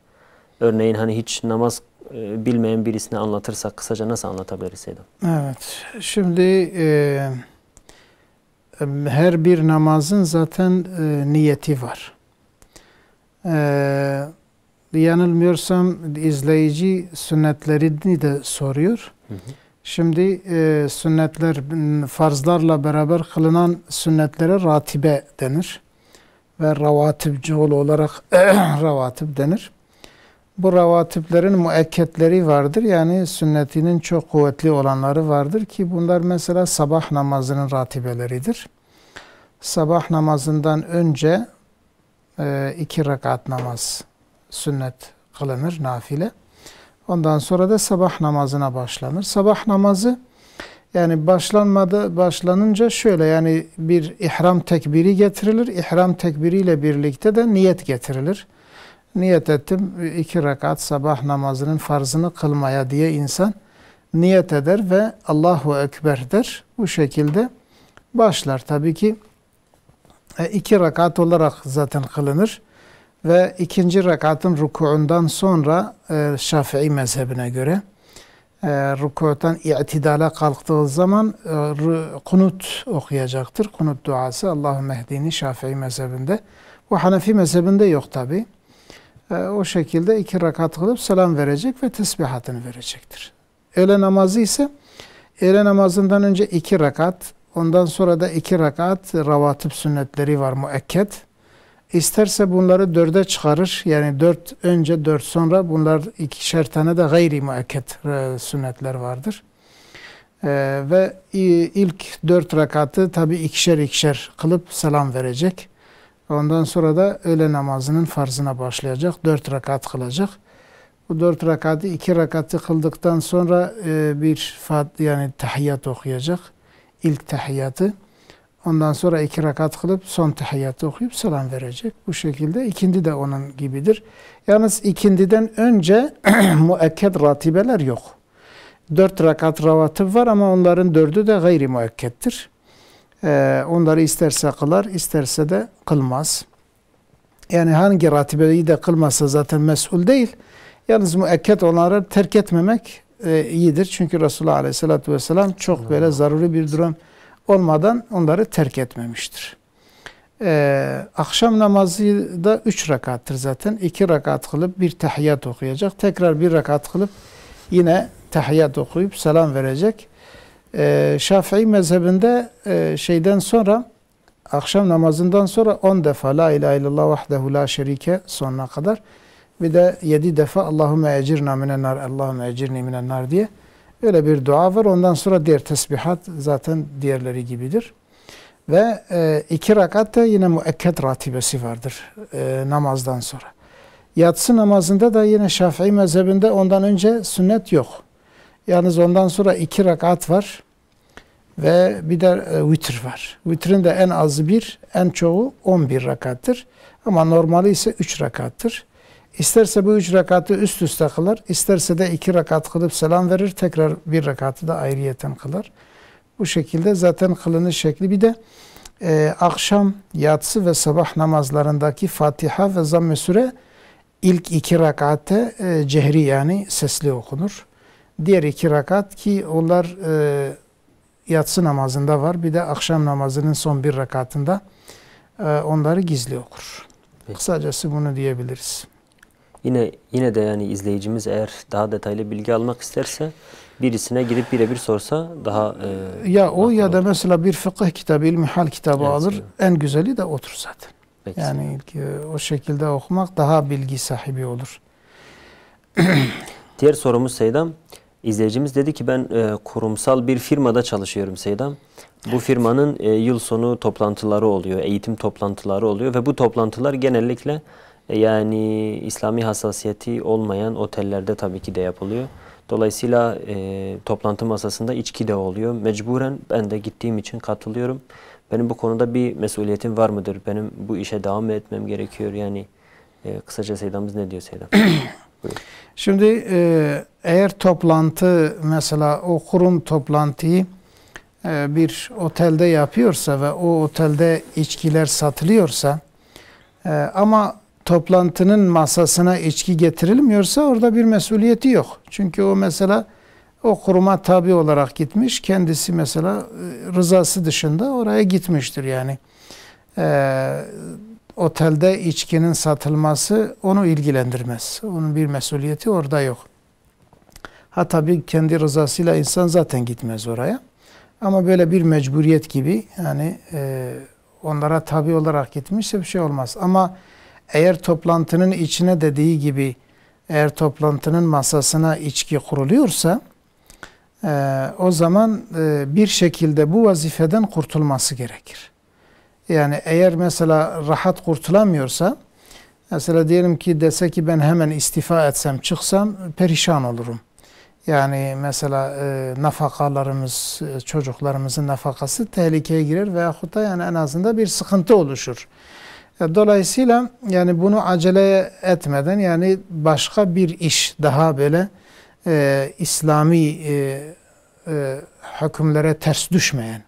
Örneğin hani hiç namaz bilmeyen birisine anlatırsak kısaca nasıl anlatabiliriz Seydam? Evet. Şimdi her bir namazın zaten niyeti var. Yanılmıyorsam izleyici sünnetlerini de soruyor. Şimdi sünnetler, farzlarla beraber kılınan sünnetlere ratibe denir. Ve ravatib çoğul olarak ravatib denir. Bu ravatiplerin müekketleri vardır. Yani sünnetinin çok kuvvetli olanları vardır ki bunlar mesela sabah namazının ratibeleridir. Sabah namazından önce 2 rekat namaz sünnet kılınır, nafile. Ondan sonra da sabah namazına başlanır. Sabah namazı yani başlanınca şöyle yani bir ihram tekbiri getirilir. İhram tekbiriyle birlikte de niyet getirilir. Niyet ettim 2 rekat sabah namazının farzını kılmaya diye insan niyet eder ve Allahu Ekber der. Bu şekilde başlar. Tabii ki 2 rekat olarak zaten kılınır. Ve 2. rekatın rükuundan sonra Şafii mezhebine göre rükudan i'tidala kalktığı zaman kunut okuyacaktır. Kunut duası Allahümme ehdini Şafii mezhebinde. Bu Hanefi mezhebinde yok tabi. O şekilde 2 rekat kılıp selam verecek ve tesbihatını verecektir. Öğle namazı ise öğle namazından önce 2 rekat, ondan sonra da 2 rekat ravatib sünnetleri var müekket. İsterse bunları 4'e çıkarır. Yani 4 önce 4 sonra bunlar 2'şer tane de gayri müekket sünnetler vardır. Ve ilk 4 rekatı tabi 2'şer kılıp selam verecek. Ondan sonra da öğle namazının farzına başlayacak. 4 rekat kılacak. Bu 4 rekatı 2 rekatı kıldıktan sonra yani tahiyyat okuyacak. İlk tahiyyatı. Ondan sonra 2 rekat kılıp son tahiyyatı okuyup selam verecek. Bu şekilde ikindi de onun gibidir. Yalnız ikindiden önce müekket ratibeler yok. 4 rekat ravatib var ama onların 4'ü de gayri müekkettir. Onları isterse kılar, isterse de kılmaz. Yani hangi ratibeyi de kılmazsa zaten mesul değil. Yalnız müekket onları terk etmemek iyidir. Çünkü Resulullah Aleyhisselatü Vesselam çok böyle zaruri bir durum olmadan onları terk etmemiştir. Akşam namazı da 3 rekattır zaten. 2 rekat kılıp bir tahiyyat okuyacak. Tekrar 1 rekat kılıp yine tahiyyat okuyup selam verecek. Şafii mezhebinde şeyden sonra akşam namazından sonra 10 defa La ilahe illallah vahdehu la şerike sonuna kadar bir de 7 defa Allahümme ecirna minennar Allahümme ecirni minennar diye öyle bir dua var. Ondan sonra diğer tesbihat zaten diğerleri gibidir. Ve 2 rekat da yine müekket ratibesi vardır namazdan sonra. Yatsı namazında da yine Şafii mezhebinde ondan önce sünnet yok. Yalnız ondan sonra 2 rekat var ve bir de vitr var. Vitrin de en azı 1, en çoğu 11 rekattır. Ama normali ise 3 rekattır. İsterse bu 3 rekatı üst üste kılar, isterse de 2 rekat kılıp selam verir, tekrar 1 rekatı da ayrıyeten kılar. Bu şekilde zaten kılınış şekli. Bir de akşam, yatsı ve sabah namazlarındaki Fatiha ve Zamm-ı Sure ilk 2 rekatte cehri yani sesli okunur. Diğer 2 rekat ki onlar yatsı namazında var. Bir de akşam namazının son 1 rekatında onları gizli okur. Kısacası bunu diyebiliriz. Yine de yani izleyicimiz eğer daha detaylı bilgi almak isterse birisine gidip birebir sorsa daha ya o ya da mesela bir fıkıh kitabı, ilmihal kitabı alır. Evet. En güzeli de otur zaten. Peki. Yani o şekilde okumak daha bilgi sahibi olur. Diğer sorumuz Seydam. İzleyicimiz dedi ki ben kurumsal bir firmada çalışıyorum Seydam. Bu firmanın yıl sonu toplantıları oluyor, eğitim toplantıları oluyor ve bu toplantılar genellikle yani İslami hassasiyeti olmayan otellerde tabii ki de yapılıyor. Dolayısıyla toplantı masasında içki de oluyor. Mecburen ben de gittiğim için katılıyorum. Benim bu konuda bir mesuliyetim var mıdır? Benim bu işe devam etmem gerekiyor. Yani kısaca Seydam'ız ne diyor Seydam? Şimdi eğer toplantı mesela o kurum toplantıyı bir otelde yapıyorsa ve o otelde içkiler satılıyorsa ama toplantının masasına içki getirilmiyorsa orada bir mesuliyeti yok. Çünkü o mesela o kuruma tabi olarak gitmiş. Kendisi mesela rızası dışında oraya gitmiştir yani. Otelde içkinin satılması onu ilgilendirmez. Onun bir mesuliyeti orada yok. Ha tabii kendi rızasıyla insan zaten gitmez oraya. Ama böyle bir mecburiyet gibi yani onlara tabi olarak gitmişse bir şey olmaz. Ama eğer toplantının içine dediği gibi eğer toplantının masasına içki kuruluyorsa o zaman bir şekilde bu vazifeden kurtulması gerekir. Yani eğer mesela rahat kurtulamıyorsa mesela diyelim ki dese ki ben hemen istifa etsem çıksam perişan olurum. Yani mesela nafakalarımız, çocuklarımızın nafakası tehlikeye girer veyahut da yani en azından bir sıkıntı oluşur. Dolayısıyla yani bunu acele etmeden yani başka bir iş daha böyle İslami hükümlere ters düşmeyen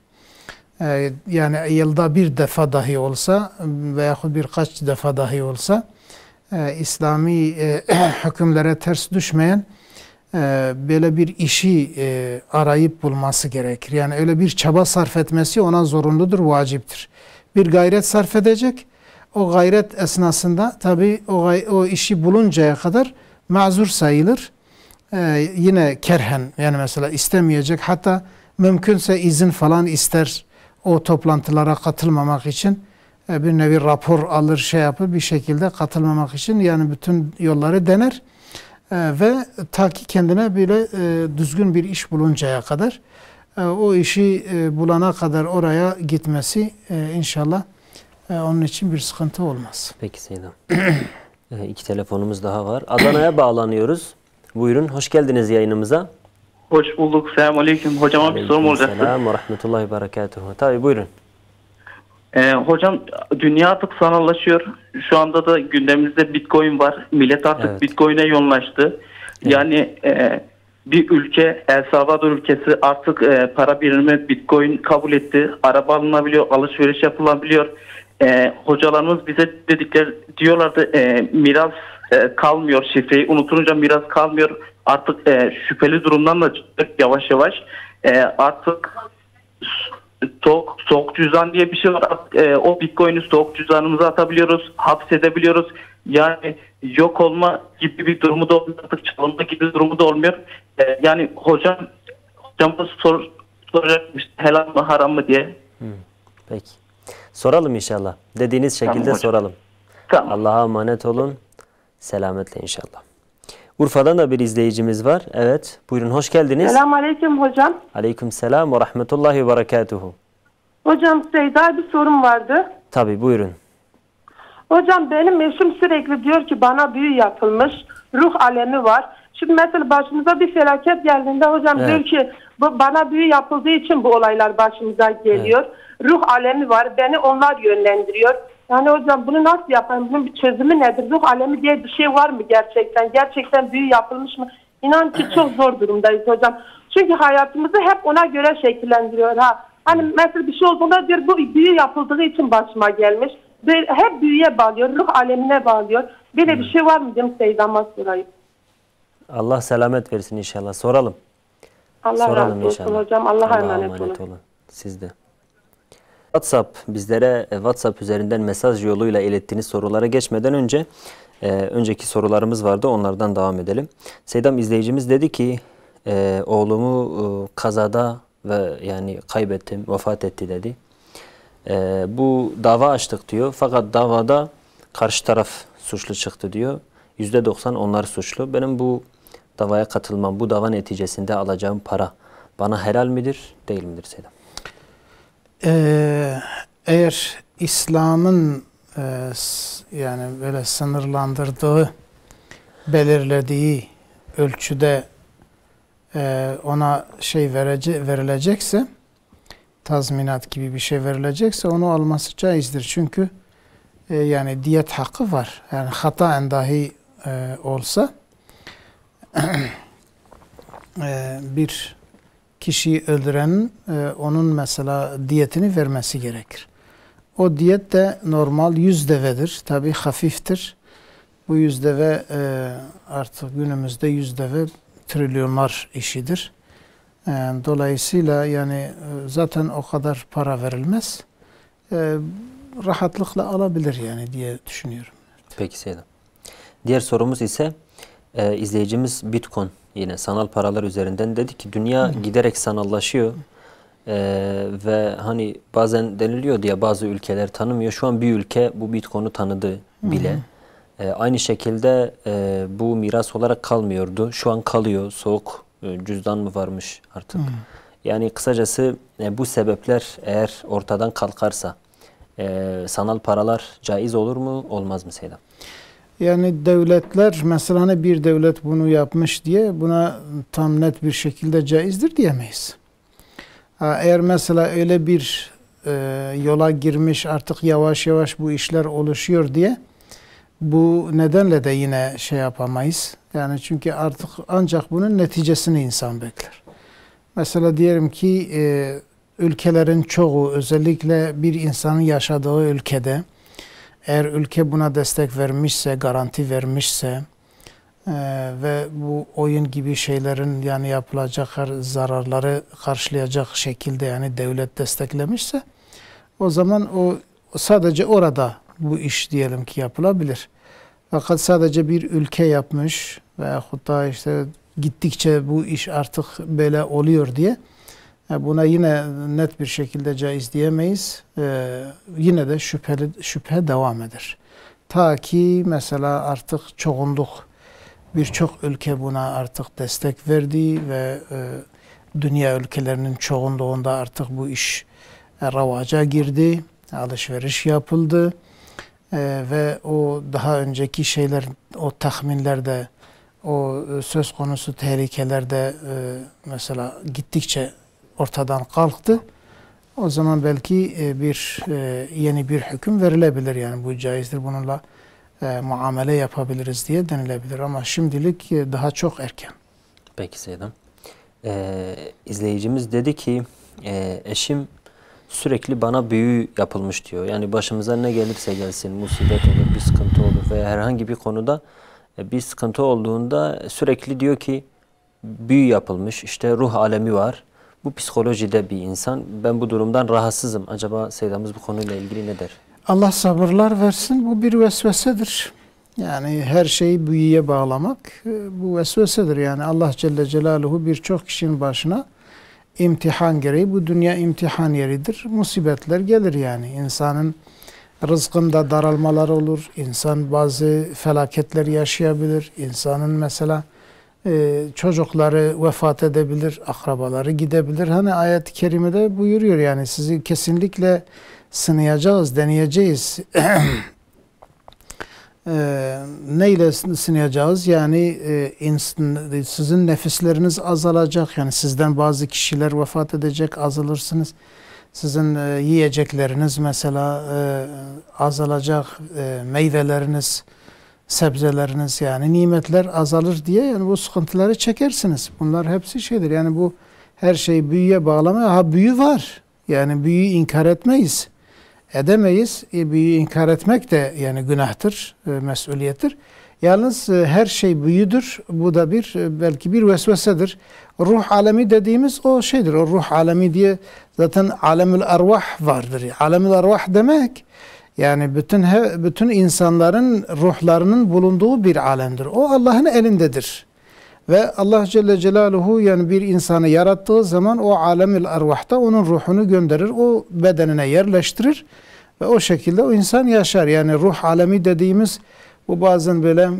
yani yılda bir defa dahi olsa veyahut birkaç defa dahi olsa İslami hükümlere ters düşmeyen böyle bir işi arayıp bulması gerekir. Yani öyle bir çaba sarf etmesi ona zorunludur, vaciptir. Bir gayret sarf edecek. O gayret esnasında tabii o işi buluncaya kadar mazur sayılır. Yine kerhen yani mesela istemeyecek. Hatta mümkünse izin falan ister o toplantılara katılmamak için. Bir nevi rapor alır şey yapar bir şekilde katılmamak için yani bütün yolları dener. Ve ta ki kendine böyle düzgün bir iş buluncaya kadar o işi bulana kadar oraya gitmesi inşallah onun için bir sıkıntı olmaz. Peki Seydam. İki telefonumuz daha var. Adana'ya bağlanıyoruz. Buyurun. Hoş geldiniz yayınımıza. Hoş bulduk. Selamünaleyküm. Hocama bir sorum olacaktı. Selam ve rahmetullahi ve berekatuhu. Tabii buyurun. Hocam dünya artık sanallaşıyor. Şu anda da gündemimizde Bitcoin var. Millet artık Bitcoin'e yoğunlaştı. Evet. Yani bir ülke, El Salvador ülkesi artık para birimi Bitcoin kabul etti. Araba alınabiliyor, alışveriş yapılabiliyor. Hocalarımız bize diyorlardı miras kalmıyor, şifreyi unutunca miras kalmıyor. Artık şüpheli durumdan da yavaş yavaş artık soğuk cüzdan diye bir şey var. O Bitcoin'i soğuk cüzdanımıza atabiliyoruz, hapsedebiliyoruz. Yani yok olma gibi bir durumu da olmuyor. Artık çalınma gibi bir durumu da olmuyor. Yani hocam soracakmış helal mı haram mı diye. Peki. Soralım inşallah. Dediğiniz şekilde tamam, soralım. Tamam. Allah'a emanet olun. Selametle inşallah. Urfa'dan da bir izleyicimiz var. Evet. Buyurun hoş geldiniz. Selamünaleyküm hocam. Aleykümselam ve rahmetullahi ve berekatuhu. Hocam Seyda bir sorum vardı. Tabii buyurun. Hocam benim eşim sürekli diyor ki bana büyü yapılmış. Ruh alemi var. Şimdi mesela başımıza bir felaket geldiğinde hocam diyor ki bana büyü yapıldığı için bu olaylar başımıza geliyor. Ruh alemi var. Beni onlar yönlendiriyor. Yani hocam bunu nasıl yapayım? Bunun bir çözümü nedir? Ruh alemi diye bir şey var mı gerçekten? Gerçekten büyü yapılmış mı? İnan ki çok zor durumdayız hocam. Çünkü hayatımızı hep ona göre şekillendiriyor. Hani mesela bir şey olduğunda diyor bu büyü yapıldığı için başıma gelmiş. Böyle hep büyüye bağlıyor. Ruh alemine bağlıyor. Böyle bir şey var mı diyeyim Seydam'a sorayım. Allah selamet versin inşallah. Soralım. Allah razı olsun hocam. Allah'a emanet olun. Siz de. Bizlere WhatsApp üzerinden mesaj yoluyla ilettiğiniz sorulara geçmeden önce önceki sorularımız vardı. Onlardan devam edelim. Seydam izleyicimiz dedi ki oğlumu kazada ve yani kaybettim, vefat etti dedi. Bu dava açtık diyor. Fakat davada karşı taraf suçlu çıktı diyor. %90 onlar suçlu. Benim bu davaya katılmam, bu dava neticesinde alacağım para bana helal midir, değil midir Seydam? Eğer İslam'ın yani böyle sınırlandırdığı, belirlediği ölçüde ona şey verilecekse, tazminat gibi bir şey verilecekse onu alması caizdir. Çünkü yani diyet hakkı var. Yani hataen dahi olsa bir kişiyi öldürenin onun mesela diyetini vermesi gerekir. O diyet de normal 100 devedir. Tabi hafiftir. Bu 100 deve artık günümüzde 100 deve trilyonlar işidir. Dolayısıyla yani zaten o kadar para verilmez. Rahatlıkla alabilir yani diye düşünüyorum. Peki Seydam. Diğer sorumuz ise izleyicimiz Bitcoin, yine sanal paralar üzerinden dedi ki dünya giderek sanallaşıyor ve hani bazen deniliyor diye bazı ülkeler tanımıyor. Şu an bir ülke bu Bitcoin'i tanıdı bile. Aynı şekilde bu miras olarak kalmıyordu. Şu an kalıyor. Soğuk cüzdan mı varmış artık? Yani kısacası bu sebepler eğer ortadan kalkarsa sanal paralar caiz olur mu, olmaz mı Seydam? Yani devletler mesela hani bir devlet bunu yapmış diye buna tam net bir şekilde caizdir diyemeyiz. Eğer mesela öyle bir yola girmiş artık yavaş yavaş bu işler oluşuyor diye bu nedenle de yine şey yapamayız. Yani çünkü artık ancak bunun neticesini insan bekler. Mesela diyelim ki ülkelerin çoğu özellikle bir insanın yaşadığı ülkede eğer ülke buna destek vermişse, garanti vermişse ve bu oyun gibi şeylerin yani yapılacak zararları karşılayacak şekilde yani devlet desteklemişse o zaman o sadece orada bu iş diyelim ki yapılabilir. Fakat sadece bir ülke yapmış veyahut da işte gittikçe bu iş artık böyle oluyor diye buna yine net bir şekilde caiz diyemeyiz. Yine de şüphe devam eder. Ta ki mesela artık çoğunluk birçok ülke buna artık destek verdi ve dünya ülkelerinin çoğunluğunda artık bu iş ravaca girdi. Alışveriş yapıldı. Ve o daha önceki şeyler, o tahminlerde, o söz konusu tehlikelerde mesela gittikçe ortadan kalktı. O zaman belki yeni bir hüküm verilebilir. Yani bu caizdir, bununla muamele yapabiliriz diye denilebilir. Ama şimdilik daha çok erken. Peki Seydam. İzleyicimiz dedi ki eşim sürekli bana büyü yapılmış diyor. Yani başımıza ne gelirse gelsin, musibet olur, bir sıkıntı olur veya herhangi bir konuda bir sıkıntı olduğunda sürekli diyor ki büyü yapılmış, işte ruh alemi var. Bu psikolojide bir insan. Ben bu durumdan rahatsızım. Acaba Seydamız bu konuyla ilgili ne der? Allah sabırlar versin. Bu bir vesvesedir. Yani her şeyi büyüye bağlamak bu vesvesedir. Yani Allah Celle Celaluhu birçok kişinin başına imtihan gereği, bu dünya imtihan yeridir. Musibetler gelir yani. İnsanın rızkında daralmalar olur. İnsan bazı felaketler yaşayabilir. İnsanın mesela çocukları vefat edebilir, akrabaları gidebilir. Hani ayet-i kerimede buyuruyor yani sizi kesinlikle sınayacağız, deneyeceğiz. Neyle sınayacağız? Yani sizin nefisleriniz azalacak. Yani sizden bazı kişiler vefat edecek, azalırsınız. Sizin yiyecekleriniz mesela azalacak, meyveleriniz, sebzeleriniz yani nimetler azalır diye yani bu sıkıntıları çekersiniz. Bunlar hepsi şeydir. Yani bu her şeyi büyüye bağlamaya. Büyü var. Yani büyüyü inkar etmeyiz. Edemeyiz. Büyüyü inkar etmek de yani günahtır, mesuliyettir. Yalnız her şey büyüdür. Bu da bir belki bir vesvesedir. Ruh alemi dediğimiz o şeydir. O ruh alemi diye zaten alemül arvah vardır. Alemül arvah demek yani bütün insanların ruhlarının bulunduğu bir alemdir. O Allah'ın elindedir. Ve Allah Celle Celaluhu yani bir insanı yarattığı zaman o alemül arvahta onun ruhunu gönderir. O bedenine yerleştirir ve o şekilde o insan yaşar. Yani ruh alemi dediğimiz bu bazen böyle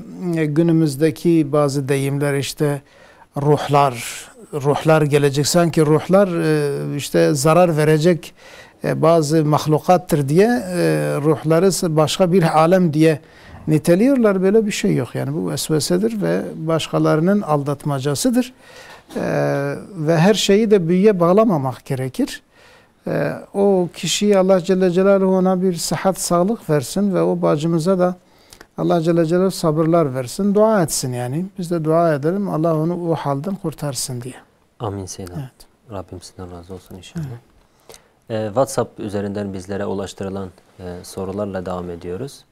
günümüzdeki bazı deyimler işte ruhlar gelecek. Sanki ruhlar işte zarar verecek bazı mahlukattır diye ruhları başka bir alem diye niteliyorlar. Böyle bir şey yok. Yani bu vesvesedir ve başkalarının aldatmacasıdır. Ve her şeyi de büyüye bağlamamak gerekir. O kişiyi Allah Celle Celaluhu ona bir sıhhat, sağlık versin ve o bacımıza da Allah Celle Celaluhu sabırlar versin. Dua etsin yani. Biz de dua edelim. Allah onu o halden kurtarsın diye. Amin Seyyidem. Evet. Rabbim sizden razı olsun inşallah. WhatsApp üzerinden bizlere ulaştırılan sorularla devam ediyoruz.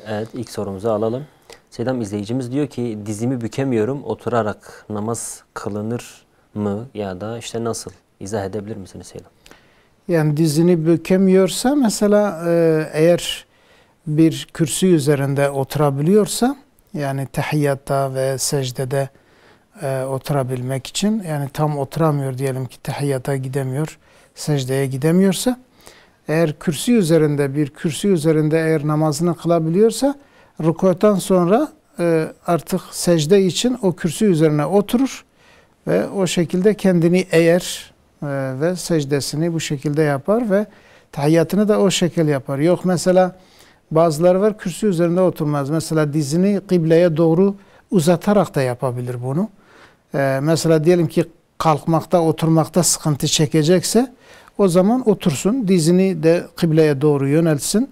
Evet, ilk sorumuzu alalım. Seyyidem, izleyicimiz diyor ki dizimi bükemiyorum, oturarak namaz kılınır mı ya da işte nasıl? İzah edebilir misiniz Seyyidem? Yani dizini bükemiyorsa mesela eğer bir kürsü üzerinde oturabiliyorsa yani tahiyyatta ve secdede oturabilmek için yani tam oturamıyor diyelim ki tahiyyata gidemiyor, secdeye gidemiyorsa eğer kürsü üzerinde eğer namazını kılabiliyorsa rükûdan sonra artık secde için o kürsü üzerine oturur ve o şekilde kendini eğer ve secdesini bu şekilde yapar ve tahiyyatını da o şekilde yapar. Yok mesela bazıları var kürsü üzerinde oturmaz. Mesela dizini kıbleye doğru uzatarak da yapabilir bunu. Mesela diyelim ki kalkmakta, oturmakta sıkıntı çekecekse o zaman otursun. Dizini de kıbleye doğru yöneltsin.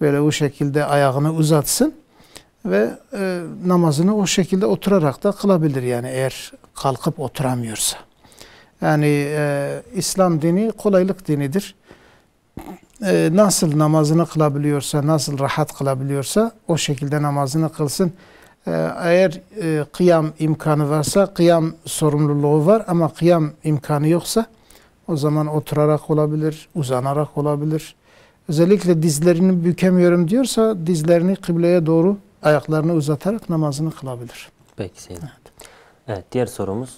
Böyle bu şekilde ayağını uzatsın. Ve namazını o şekilde oturarak da kılabilir yani eğer kalkıp oturamıyorsa. Yani İslam dini kolaylık dinidir. Nasıl namazını kılabiliyorsa, nasıl rahat kılabiliyorsa o şekilde namazını kılsın. Eğer kıyam imkanı varsa kıyam sorumluluğu var ama kıyam imkanı yoksa o zaman oturarak olabilir, uzanarak olabilir. Özellikle dizlerini bükemiyorum diyorsa dizlerini kıbleye doğru ayaklarını uzatarak namazını kılabilir. Peki Seyyidem. Evet, diğer sorumuz.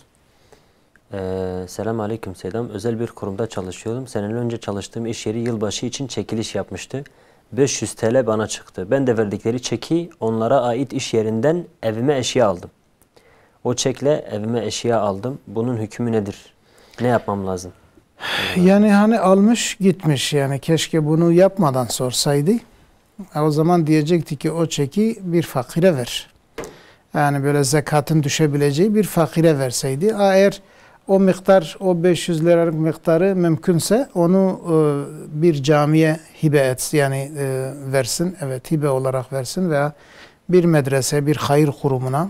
Selamun Aleyküm Seyyidem. Özel bir kurumda çalışıyordum. Seneler önce çalıştığım iş yeri yılbaşı için çekiliş yapmıştı. 500 TL bana çıktı. Ben de verdikleri çeki onlara ait iş yerinden evime eşya aldım. O çekle evime eşya aldım. Bunun hükmü nedir? Ne yapmam lazım? Yani hani almış gitmiş yani keşke bunu yapmadan sorsaydı. O zaman diyecekti ki o çeki bir fakire ver. Yani böyle zekatın düşebileceği bir fakire verseydi. Eğer o miktar, o 500 liralık miktarı mümkünse onu bir camiye hibe et. Yani versin, evet hibe olarak versin veya bir medrese, bir hayır kurumuna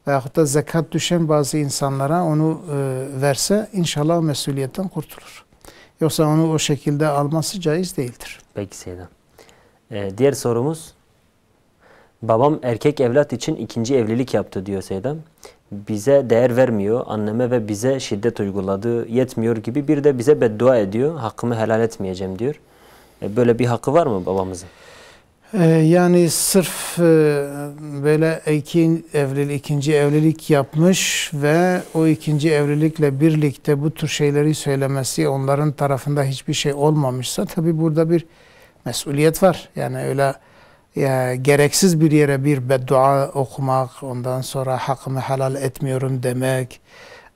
veyahut da zekat düşen bazı insanlara onu verse inşallah o mesuliyetten kurtulur. Yoksa onu o şekilde alması caiz değildir. Peki Seyyidem. Diğer sorumuz. Babam erkek evlat için ikinci evlilik yaptı diyor Seyyidem. Bize değer vermiyor, anneme ve bize şiddet uyguladığı yetmiyor gibi bir de bize beddua ediyor. Hakkımı helal etmeyeceğim diyor. Böyle bir hakkı var mı babamızın? Yani sırf böyle ikinci evlilik yapmış ve o ikinci evlilikle birlikte bu tür şeyleri söylemesi onların tarafında hiçbir şey olmamışsa tabi burada bir mesuliyet var. Yani öyle gereksiz bir yere bir beddua okumak, ondan sonra hakkımı helal etmiyorum demek,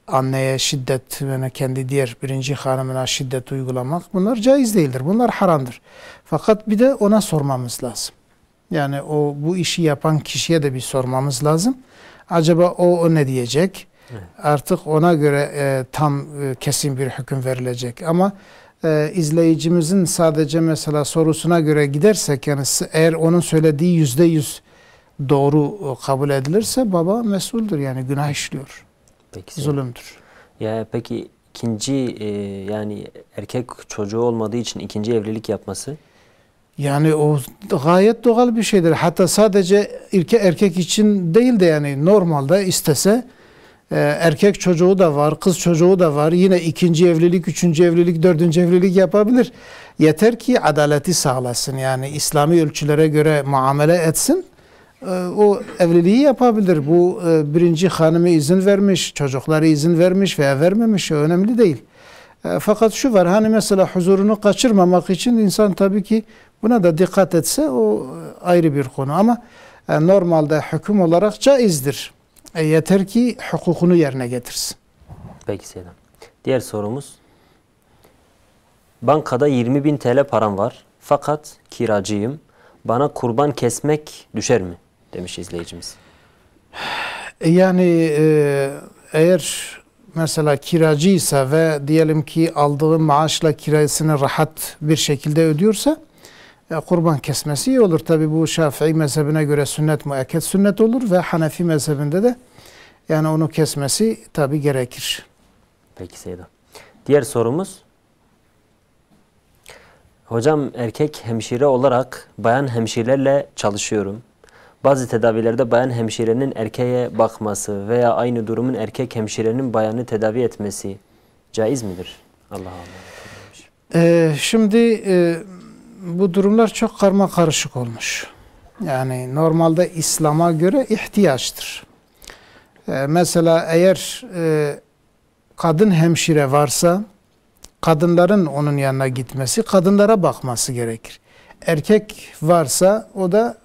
anneye şiddet, yani kendi diğer birinci hanımına şiddet uygulamak bunlar caiz değildir. Bunlar haramdır. Fakat bir de ona sormamız lazım. Yani bu işi yapan kişiye de bir sormamız lazım. Acaba o ne diyecek? Evet. Artık ona göre tam kesin bir hüküm verilecek. Ama izleyicimizin sadece mesela sorusuna göre gidersek yani eğer onun söylediği %100 doğru kabul edilirse baba mesuldür yani günah işliyor. Peki, zulümdür. Ya peki ikinci yani erkek çocuğu olmadığı için ikinci evlilik yapması? Yani o gayet doğal bir şeydir. Hatta sadece erkek için değil de yani normalde istese erkek çocuğu da var, kız çocuğu da var. Yine ikinci evlilik, üçüncü evlilik, dördüncü evlilik yapabilir. Yeter ki adaleti sağlasın. Yani İslami ölçülere göre muamele etsin. O evliliği yapabilir. Bu birinci hanımı izin vermiş, çocukları izin vermiş veya vermemiş. O önemli değil. Fakat şu var, hani mesela huzurunu kaçırmamak için insan tabii ki buna da dikkat etse o ayrı bir konu. Ama normalde hüküm olarak caizdir. Yeter ki hukukunu yerine getirsin. Peki Seyyidem. Diğer sorumuz. Bankada 20.000 TL param var. Fakat kiracıyım. Bana kurban kesmek düşer mi? Demiş izleyicimiz. Yani eğer mesela kiracıysa ve diyelim ki aldığı maaşla kirasını rahat bir şekilde ödüyorsa kurban kesmesi iyi olur. Tabi bu Şafii mezhebine göre sünnet müekked sünnet olur ve Hanefi mezhebinde de yani onu kesmesi tabi gerekir. Peki Seyyidem. Diğer sorumuz. Hocam erkek hemşire olarak bayan hemşirelerle çalışıyorum. Bazı tedavilerde bayan hemşirenin erkeğe bakması veya aynı durumun erkek hemşirenin bayanı tedavi etmesi caiz midir? Allah Allah. Şimdi bu durumlar çok karma karışık olmuş. Yani normalde İslam'a göre ihtiyaçtır. Mesela eğer kadın hemşire varsa kadınların onun yanına gitmesi, kadınlara bakması gerekir. Erkek varsa o da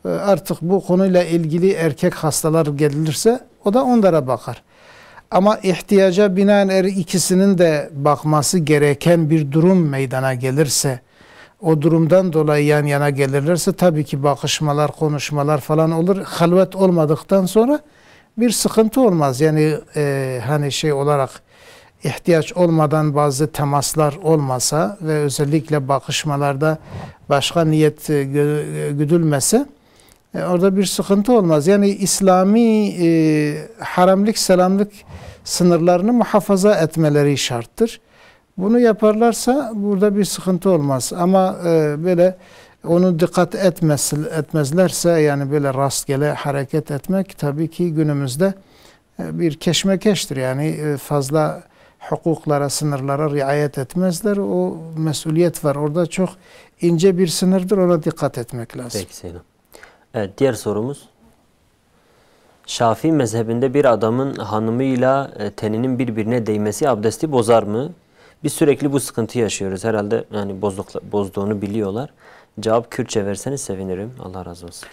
artık bu konuyla ilgili erkek hastalar gelirse o da onlara bakar. Ama ihtiyaca binaen eğer ikisinin de bakması gereken bir durum meydana gelirse, o durumdan dolayı yan yana gelirlerse tabii ki bakışmalar, konuşmalar falan olur. Halvet olmadıktan sonra bir sıkıntı olmaz. Yani hani şey olarak ihtiyaç olmadan bazı temaslar olmasa ve özellikle bakışmalarda başka niyet güdülmese orada bir sıkıntı olmaz. Yani İslami haramlık, selamlık sınırlarını muhafaza etmeleri şarttır. Bunu yaparlarsa burada bir sıkıntı olmaz. Ama böyle onu dikkat etmezlerse yani böyle rastgele hareket etmek tabii ki günümüzde bir keşmekeştir. Yani fazla hukuklara, sınırlara riayet etmezler. O mesuliyet var. Orada çok ince bir sınırdır. Ona dikkat etmek lazım. Peki Seyyidem. Evet, diğer sorumuz. Şafii mezhebinde bir adamın hanımıyla teninin birbirine değmesi abdesti bozar mı? Biz sürekli bu sıkıntı yaşıyoruz. Herhalde yani bozduğunu biliyorlar. Cevap Kürtçe verseniz sevinirim. Allah razı olsun.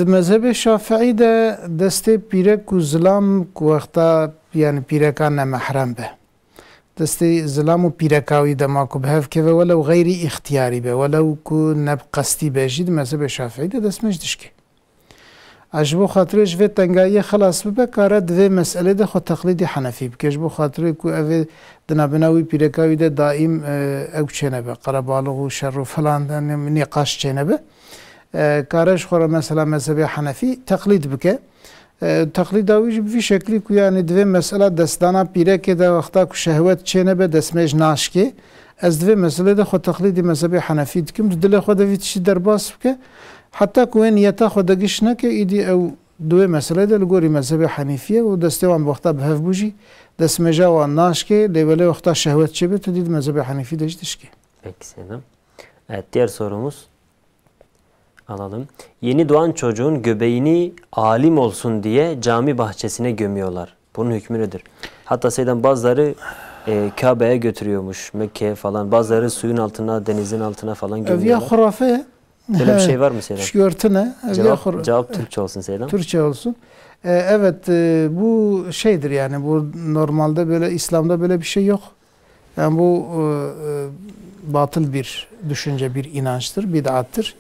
Mezheb-i Şafii de deste pirek u zilam ku vakta yani pirekan ne mehrem be. Deste zilam u pirekawi de ma ku behevke ve velev gayri ihtiyari be. Velev ku neb qasti bejid mezheb-i Şafii de destmej dişki. Ajbo xatirê ve tengayê xelas bibe kare divê meselê de xwe teqlîdî Henefî bike. Ji bo xatirê ku ev ê di navbena wî pîrekawî de daîm ew çênebe. Qerebalî û şer û filan nîqaş çênebe. Kare ji xwe re mesela mezhebê Henefî teqlîd bike. Teqlîda wî ji vî şeklî ku yani divê mesela destdana pîrekê de wexta ku şehwet çênebe destmêj naşkê. Ez divê meselê de xwe teqlîdî mezhebê Henefî dikim. Ji dilê xwe de vî tiştî derbas bike. Hatta ku niyeta xwe dagiş neke îdî ew duê mesele de li gorî mezhebê Henîfiye û destê wan bi wexta bihev bû jî destmêja wan naşkê lê welê wexta şehwet çêbe tu dî mezhebê Henîfî de jî dişkê. Peki Seyyidem. Evet, diğer sorumuz. Alalım. Yeni doğan çocuğun göbeğini alim olsun diye cami bahçesine gömüyorlar. Bunun hükmü nedir? Hatta Seyyidem bazıları Kabe'ye götürüyormuş, Mekke'ye falan. Bazıları suyun altına, denizin altına falan gömüyorlar. Ev ya hurafe. Böyle bir şey var mı Seyyidem? Şgörtüne. Cevap Türkçe olsun Seyyidem. Türkçe olsun. Evet, bu şeydir yani bu normalde böyle İslam'da böyle bir şey yok. Yani bu batıl bir düşünce, bir inançtır, bid'attır.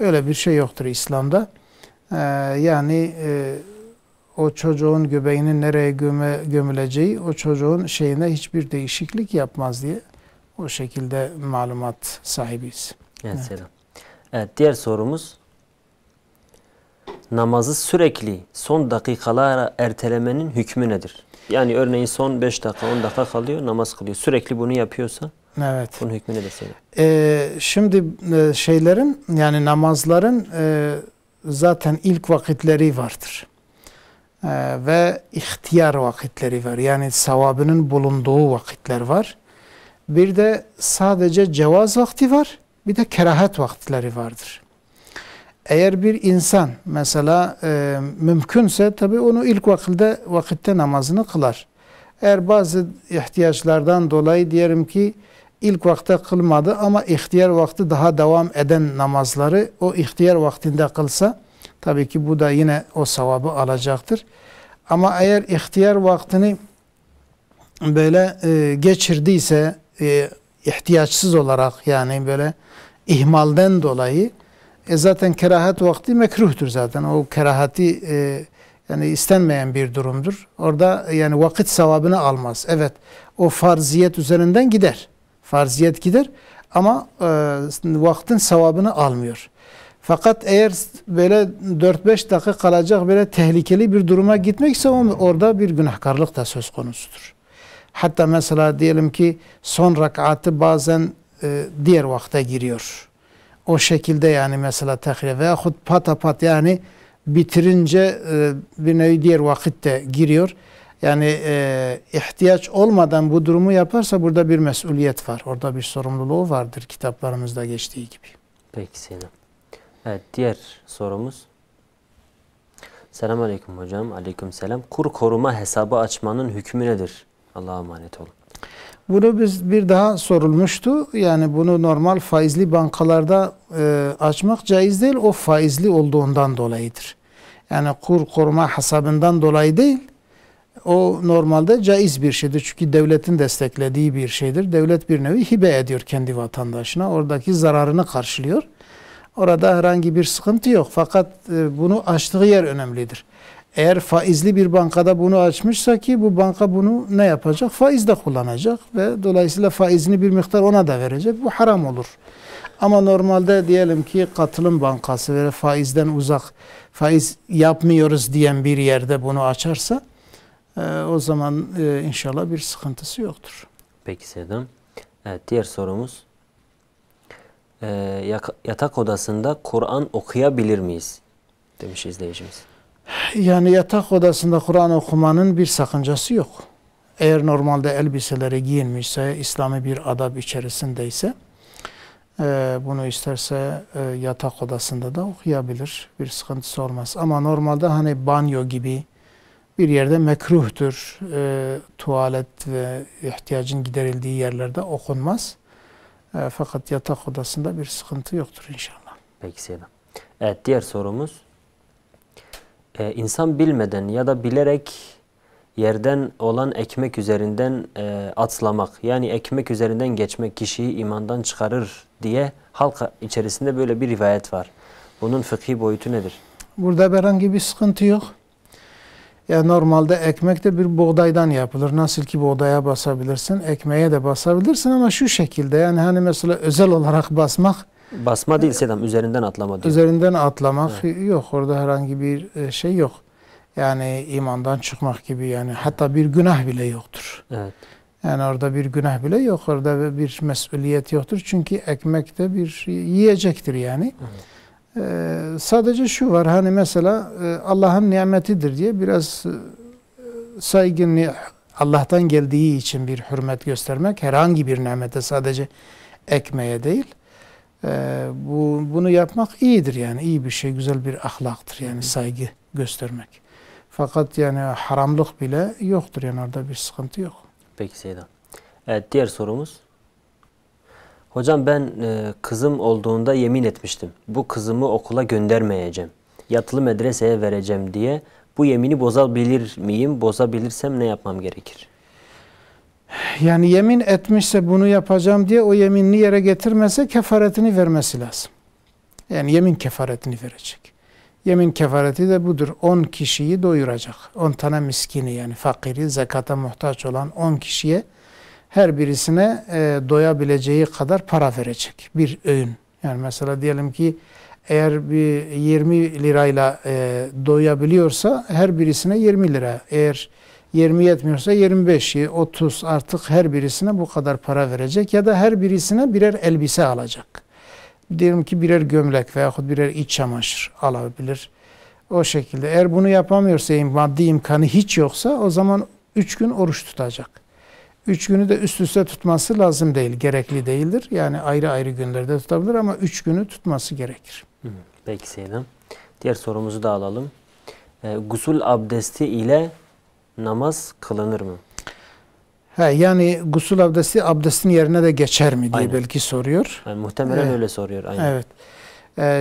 Öyle bir şey yoktur İslam'da. Yani o çocuğun göbeğinin nereye gömüleceği o çocuğun şeyine hiçbir değişiklik yapmaz diye o şekilde malumat sahibiyiz. Evet Seyyidem. Evet, diğer sorumuz. Namazı sürekli son dakikalara ertelemenin hükmü nedir? Yani örneğin son 5 dakika 10 dakika kalıyor namaz kılıyor. Sürekli bunu yapıyorsa? Evet. Bunun hükmünü de söyle. Şimdi şeylerin yani namazların zaten ilk vakitleri vardır. Ve ihtiyar vakitleri var. Yani sevabının bulunduğu vakitler var. Bir de sadece cevaz vakti var. Bir de kerahat vakitleri vardır. Eğer bir insan mesela mümkünse tabii onu ilk vakitte namazını kılar. Eğer bazı ihtiyaçlardan dolayı diyelim ki ilk vakte kılmadı ama ihtiyar vakti daha devam eden namazları o ihtiyar vaktinde kılsa tabii ki bu da yine o sevabı alacaktır. Ama eğer ihtiyar vaktini böyle geçirdiyse ihtiyaçsız olarak yani böyle ihmalden dolayı zaten kerahat vakti mekruhtur zaten. O kerahati yani istenmeyen bir durumdur. Orada yani vakit sevabını almaz. Evet o farziyet üzerinden gider. Farziyet gider ama vaktin sevabını almıyor. Fakat eğer böyle 4-5 dakika kalacak böyle tehlikeli bir duruma gitmekse orada bir günahkarlık da söz konusudur. Hatta mesela diyelim ki son rakatı bazen diğer vakte giriyor. O şekilde yani mesela tehlikeli veyahut patapat yani bitirince bir nevi diğer vakitte giriyor. Yani ihtiyaç olmadan bu durumu yaparsa burada bir mesuliyet var. Orada bir sorumluluğu vardır kitaplarımızda geçtiği gibi. Peki Selam. Evet, diğer sorumuz. Selamünaleyküm hocam. Aleykümselam. Kur koruma hesabı açmanın hükmü nedir? Allah'a emanet olun. Bunu bir daha sorulmuştu. Yani bunu normal faizli bankalarda açmak caiz değil. O faizli olduğundan dolayıdır. Yani kur koruma hesabından dolayı değil. O normalde caiz bir şeydir. Çünkü devletin desteklediği bir şeydir. Devlet bir nevi hibe ediyor kendi vatandaşına. Oradaki zararını karşılıyor. Orada herhangi bir sıkıntı yok. Fakat bunu açtığı yer önemlidir. Eğer faizli bir bankada bunu açmışsa ki bu banka bunu ne yapacak? Faizde kullanacak ve dolayısıyla faizini bir miktar ona da verecek. Bu haram olur. Ama normalde diyelim ki katılım bankası ve faizden uzak, faiz yapmıyoruz diyen bir yerde bunu açarsa o zaman inşallah bir sıkıntısı yoktur. Peki Sedam. Evet, diğer sorumuz. Yatak odasında Kur'an okuyabilir miyiz? Demiş izleyicimiz. Yani yatak odasında Kur'an okumanın bir sakıncası yok. Eğer normalde elbiseleri giyinmişse, İslami bir adab içerisindeyse bunu isterse yatak odasında da okuyabilir. Bir sıkıntısı olmaz. Ama normalde hani banyo gibi bir yerde mekruhtur. Tuvalet ve ihtiyacın giderildiği yerlerde okunmaz. Fakat yatak odasında bir sıkıntı yoktur inşallah. Peki Selam. Evet, diğer sorumuz. İnsan bilmeden ya da bilerek yerden olan ekmek üzerinden atlamak, yani ekmek üzerinden geçmek kişiyi imandan çıkarır diye halk içerisinde böyle bir rivayet var. Bunun fıkhi boyutu nedir? Burada herhangi bir sıkıntı yok. Ya normalde ekmek de bir buğdaydan yapılır. Nasıl ki buğdaya basabilirsin, ekmeğe de basabilirsin ama şu şekilde yani hani mesela özel olarak basmak. Basma değil Sedam, üzerinden atlama diyor. Üzerinden atlamak yok. Orada herhangi bir şey yok. Yani imandan çıkmak gibi yani hatta bir günah bile yoktur. Evet. Yani orada bir günah bile yok. Orada bir mesuliyet yoktur. Çünkü ekmek de bir yiyecektir yani. Sadece şu var hani mesela Allah'ın nimetidir diye biraz saygın Allah'tan geldiği için bir hürmet göstermek herhangi bir nimete sadece ekmeğe değil. Bunu yapmak iyidir yani iyi bir şey güzel bir ahlaktır yani saygı göstermek. Fakat yani haramlık bile yoktur yani orada bir sıkıntı yok. Peki Seyda. Evet, diğer sorumuz. Hocam ben kızım olduğunda yemin etmiştim. Bu kızımı okula göndermeyeceğim. Yatılı medreseye vereceğim diye. Bu yemini bozabilir miyim? Bozabilirsem ne yapmam gerekir? Yani yemin etmişse bunu yapacağım diye o yeminini yere getirmese kefaretini vermesi lazım. Yani yemin kefaretini verecek. Yemin kefareti de budur. 10 kişiyi doyuracak. 10 tane miskini yani fakiri, zekata muhtaç olan 10 kişiye her birisine doyabileceği kadar para verecek. Bir öğün. Yani mesela diyelim ki eğer bir 20 lirayla doyabiliyorsa her birisine 20 lira. Eğer 20 yetmiyorsa 25'i, 30 artık her birisine bu kadar para verecek ya da her birisine birer elbise alacak. Diyelim ki birer gömlek veyahut birer iç çamaşır alabilir. O şekilde. Eğer bunu yapamıyorsa, maddi imkanı hiç yoksa o zaman 3 gün oruç tutacak. 3 günü de üst üste tutması lazım değil, gerekli değildir. Yani ayrı ayrı günlerde tutabilir ama 3 günü tutması gerekir. Peki Seyyidem. Diğer sorumuzu da alalım. Gusül abdesti ile namaz kılınır mı? Yani gusül abdesti abdestin yerine de geçer mi diye belki soruyor. Yani muhtemelen öyle soruyor. Aynen. Evet.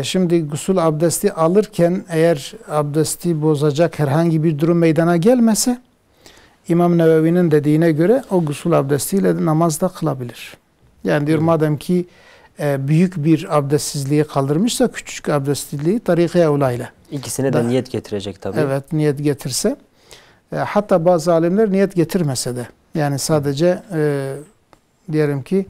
Şimdi gusül abdesti alırken eğer abdesti bozacak herhangi bir durum meydana gelmese İmam Nevevi'nin dediğine göre o gusül abdestiyle namaz da kılabilir. Yani diyor madem ki büyük bir abdestsizliği kaldırmışsa küçük abdestsizliği tarika-i evlayla. İkisine de niyet getirecek tabii. Evet, niyet getirse. Hatta bazı alimler niyet getirmese de yani sadece diyelim ki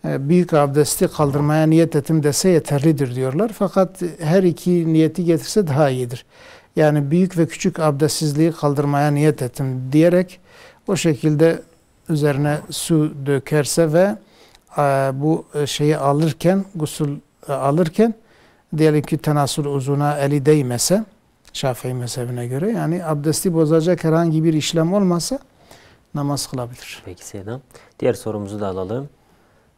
büyük abdesti kaldırmaya niyet ettim dese yeterlidir diyorlar. Fakat her iki niyeti getirse daha iyidir. Yani büyük ve küçük abdestsizliği kaldırmaya niyet ettim diyerek o şekilde üzerine su dökerse ve bu şeyi alırken, gusül alırken diyelim ki tenasül uzuna eli değmese Şafii mezhebine göre yani abdesti bozacak herhangi bir işlem olmasa namaz kılabilir. Peki Seyyidem. Diğer sorumuzu da alalım.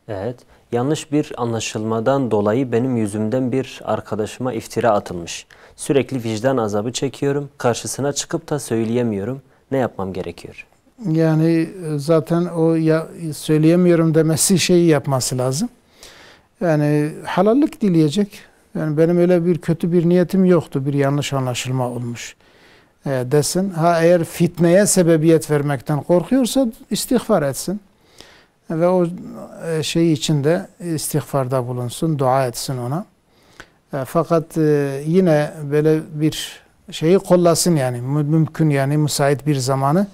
Evet. Yanlış bir anlaşılmadan dolayı benim yüzümden bir arkadaşıma iftira atılmış. Sürekli vicdan azabı çekiyorum. Karşısına çıkıp da söyleyemiyorum. Ne yapmam gerekiyor? Yani zaten o söyleyemiyorum demesi şeyi yapması lazım. Yani halallik dileyecek. Yani benim öyle bir kötü bir niyetim yoktu. Bir yanlış anlaşılma olmuş desin. Eğer fitneye sebebiyet vermekten korkuyorsa istiğfar etsin. Ve o şey için de istiğfarda bulunsun, dua etsin ona. Fakat yine böyle bir şeyi kollasın yani mümkün yani müsait bir zamanı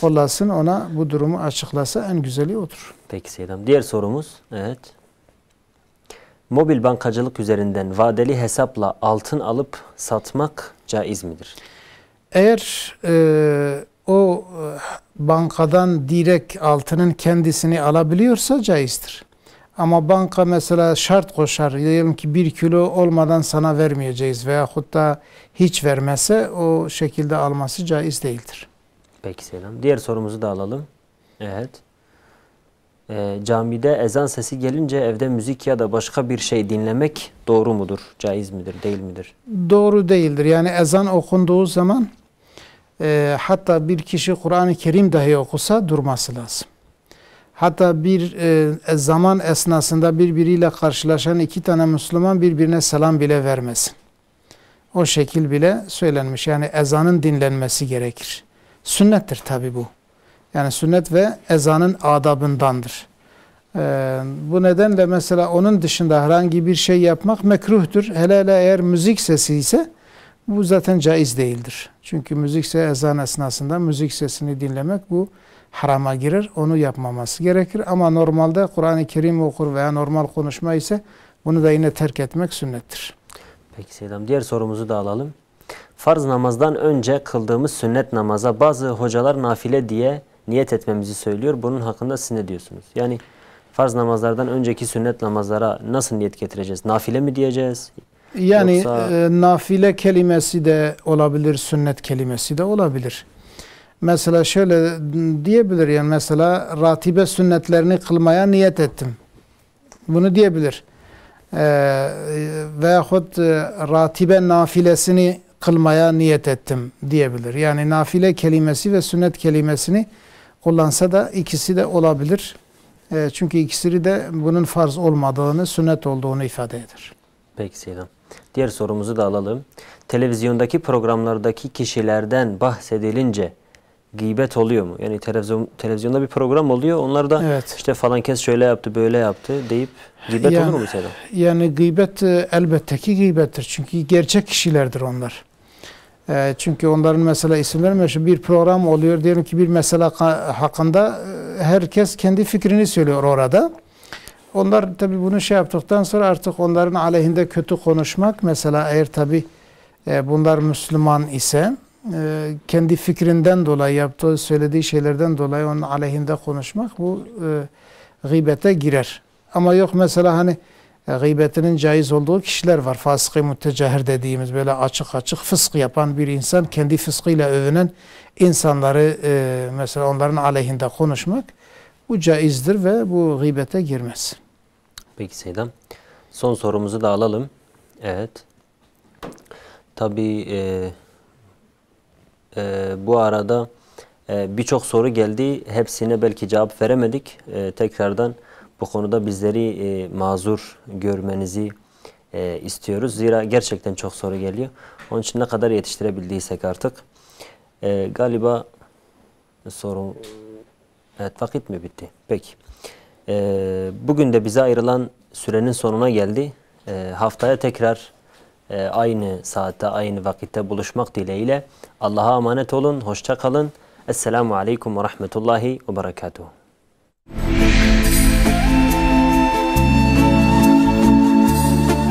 kollasın ona bu durumu açıklasa en güzeli odur. Peki Seyyidem. Diğer sorumuz evet. Mobil bankacılık üzerinden vadeli hesapla altın alıp satmak caiz midir? Eğer o bankadan direkt altının kendisini alabiliyorsa caizdir. Ama banka mesela şart koşar. Diyelim ki 1 kilo olmadan sana vermeyeceğiz veyahut da hiç vermese o şekilde alması caiz değildir. Peki Selam. Diğer sorumuzu da alalım. Evet. Camide ezan sesi gelince evde müzik ya da başka bir şey dinlemek doğru mudur? Caiz midir? Değil midir? Doğru değildir. Yani ezan okunduğu zaman hatta bir kişi Kur'an-ı Kerim dahi okusa durması lazım. Hatta bir zaman esnasında birbiriyle karşılaşan 2 tane Müslüman birbirine selam bile vermesin. O şekil bile söylenmiş. Yani ezanın dinlenmesi gerekir. Sünnettir tabi bu. Yani sünnet ve ezanın adabındandır. Bu nedenle mesela onun dışında herhangi bir şey yapmak mekruhtur. Hele hele eğer müzik sesi ise bu zaten caiz değildir. Çünkü müzikse ezan esnasında müzik sesini dinlemek bu harama girer. Onu yapmaması gerekir. Ama normalde Kur'an-ı Kerim okur veya normal konuşma ise bunu da yine terk etmek sünnettir. Peki Seyyidem. Diğer sorumuzu da alalım. Farz namazdan önce kıldığımız sünnet namaza bazı hocalar nafile diye niyet etmemizi söylüyor. Bunun hakkında siz ne diyorsunuz? Yani farz namazlardan önceki sünnet namazlara nasıl niyet getireceğiz? Nafile mi diyeceğiz? Yani yoksa... nafile kelimesi de olabilir, sünnet kelimesi de olabilir. Mesela şöyle diyebilir yani mesela ratibe sünnetlerini kılmaya niyet ettim. Bunu diyebilir. Veyahut ratibe nafilesini kılmaya niyet ettim diyebilir. Yani nafile kelimesi ve sünnet kelimesini kullansa da ikisi de olabilir. Çünkü ikisi de bunun farz olmadığını, sünnet olduğunu ifade eder. Peki Seyyidem. Diğer sorumuzu da alalım. Televizyondaki programlardaki kişilerden bahsedilince gıybet oluyor mu? Yani televizyonda bir program oluyor. Onlar da evet, işte falan kes şöyle yaptı, böyle yaptı deyip gıybet olur mu Seyyidem? Yani gıybet elbette ki gıybettir. Çünkü gerçek kişilerdir onlar. Çünkü onların mesela isimleri meşhur bir program oluyor. Diyelim ki bir mesele hakkında herkes kendi fikrini söylüyor orada. Onlar tabi bunu şey yaptıktan sonra artık onların aleyhinde kötü konuşmak mesela eğer tabi bunlar Müslüman ise kendi fikrinden dolayı yaptığı, söylediği şeylerden dolayı onun aleyhinde konuşmak bu gıybete girer. Ama yok mesela hani gıybetinin caiz olduğu kişiler var. Fasık-ı mütecahhir dediğimiz böyle açık açık fısk yapan bir insan, kendi fıskıyla övünen insanları mesela onların aleyhinde konuşmak bu caizdir ve bu gıybete girmez. Peki Seydam. Son sorumuzu da alalım. Evet. Tabii bu arada birçok soru geldi. Hepsine belki cevap veremedik. Tekrardan bu konuda bizleri mazur görmenizi istiyoruz. Zira gerçekten çok soru geliyor. Onun için ne kadar yetiştirebildiysek artık. Galiba sorun... Evet, vakit mi bitti? Peki. Bugün de bize ayrılan sürenin sonuna geldi. Haftaya tekrar aynı saatte, aynı vakitte buluşmak dileğiyle. Allah'a emanet olun. Hoşça kalın. Esselamu Aleyküm ve Rahmetullahi ve Berekatuhu.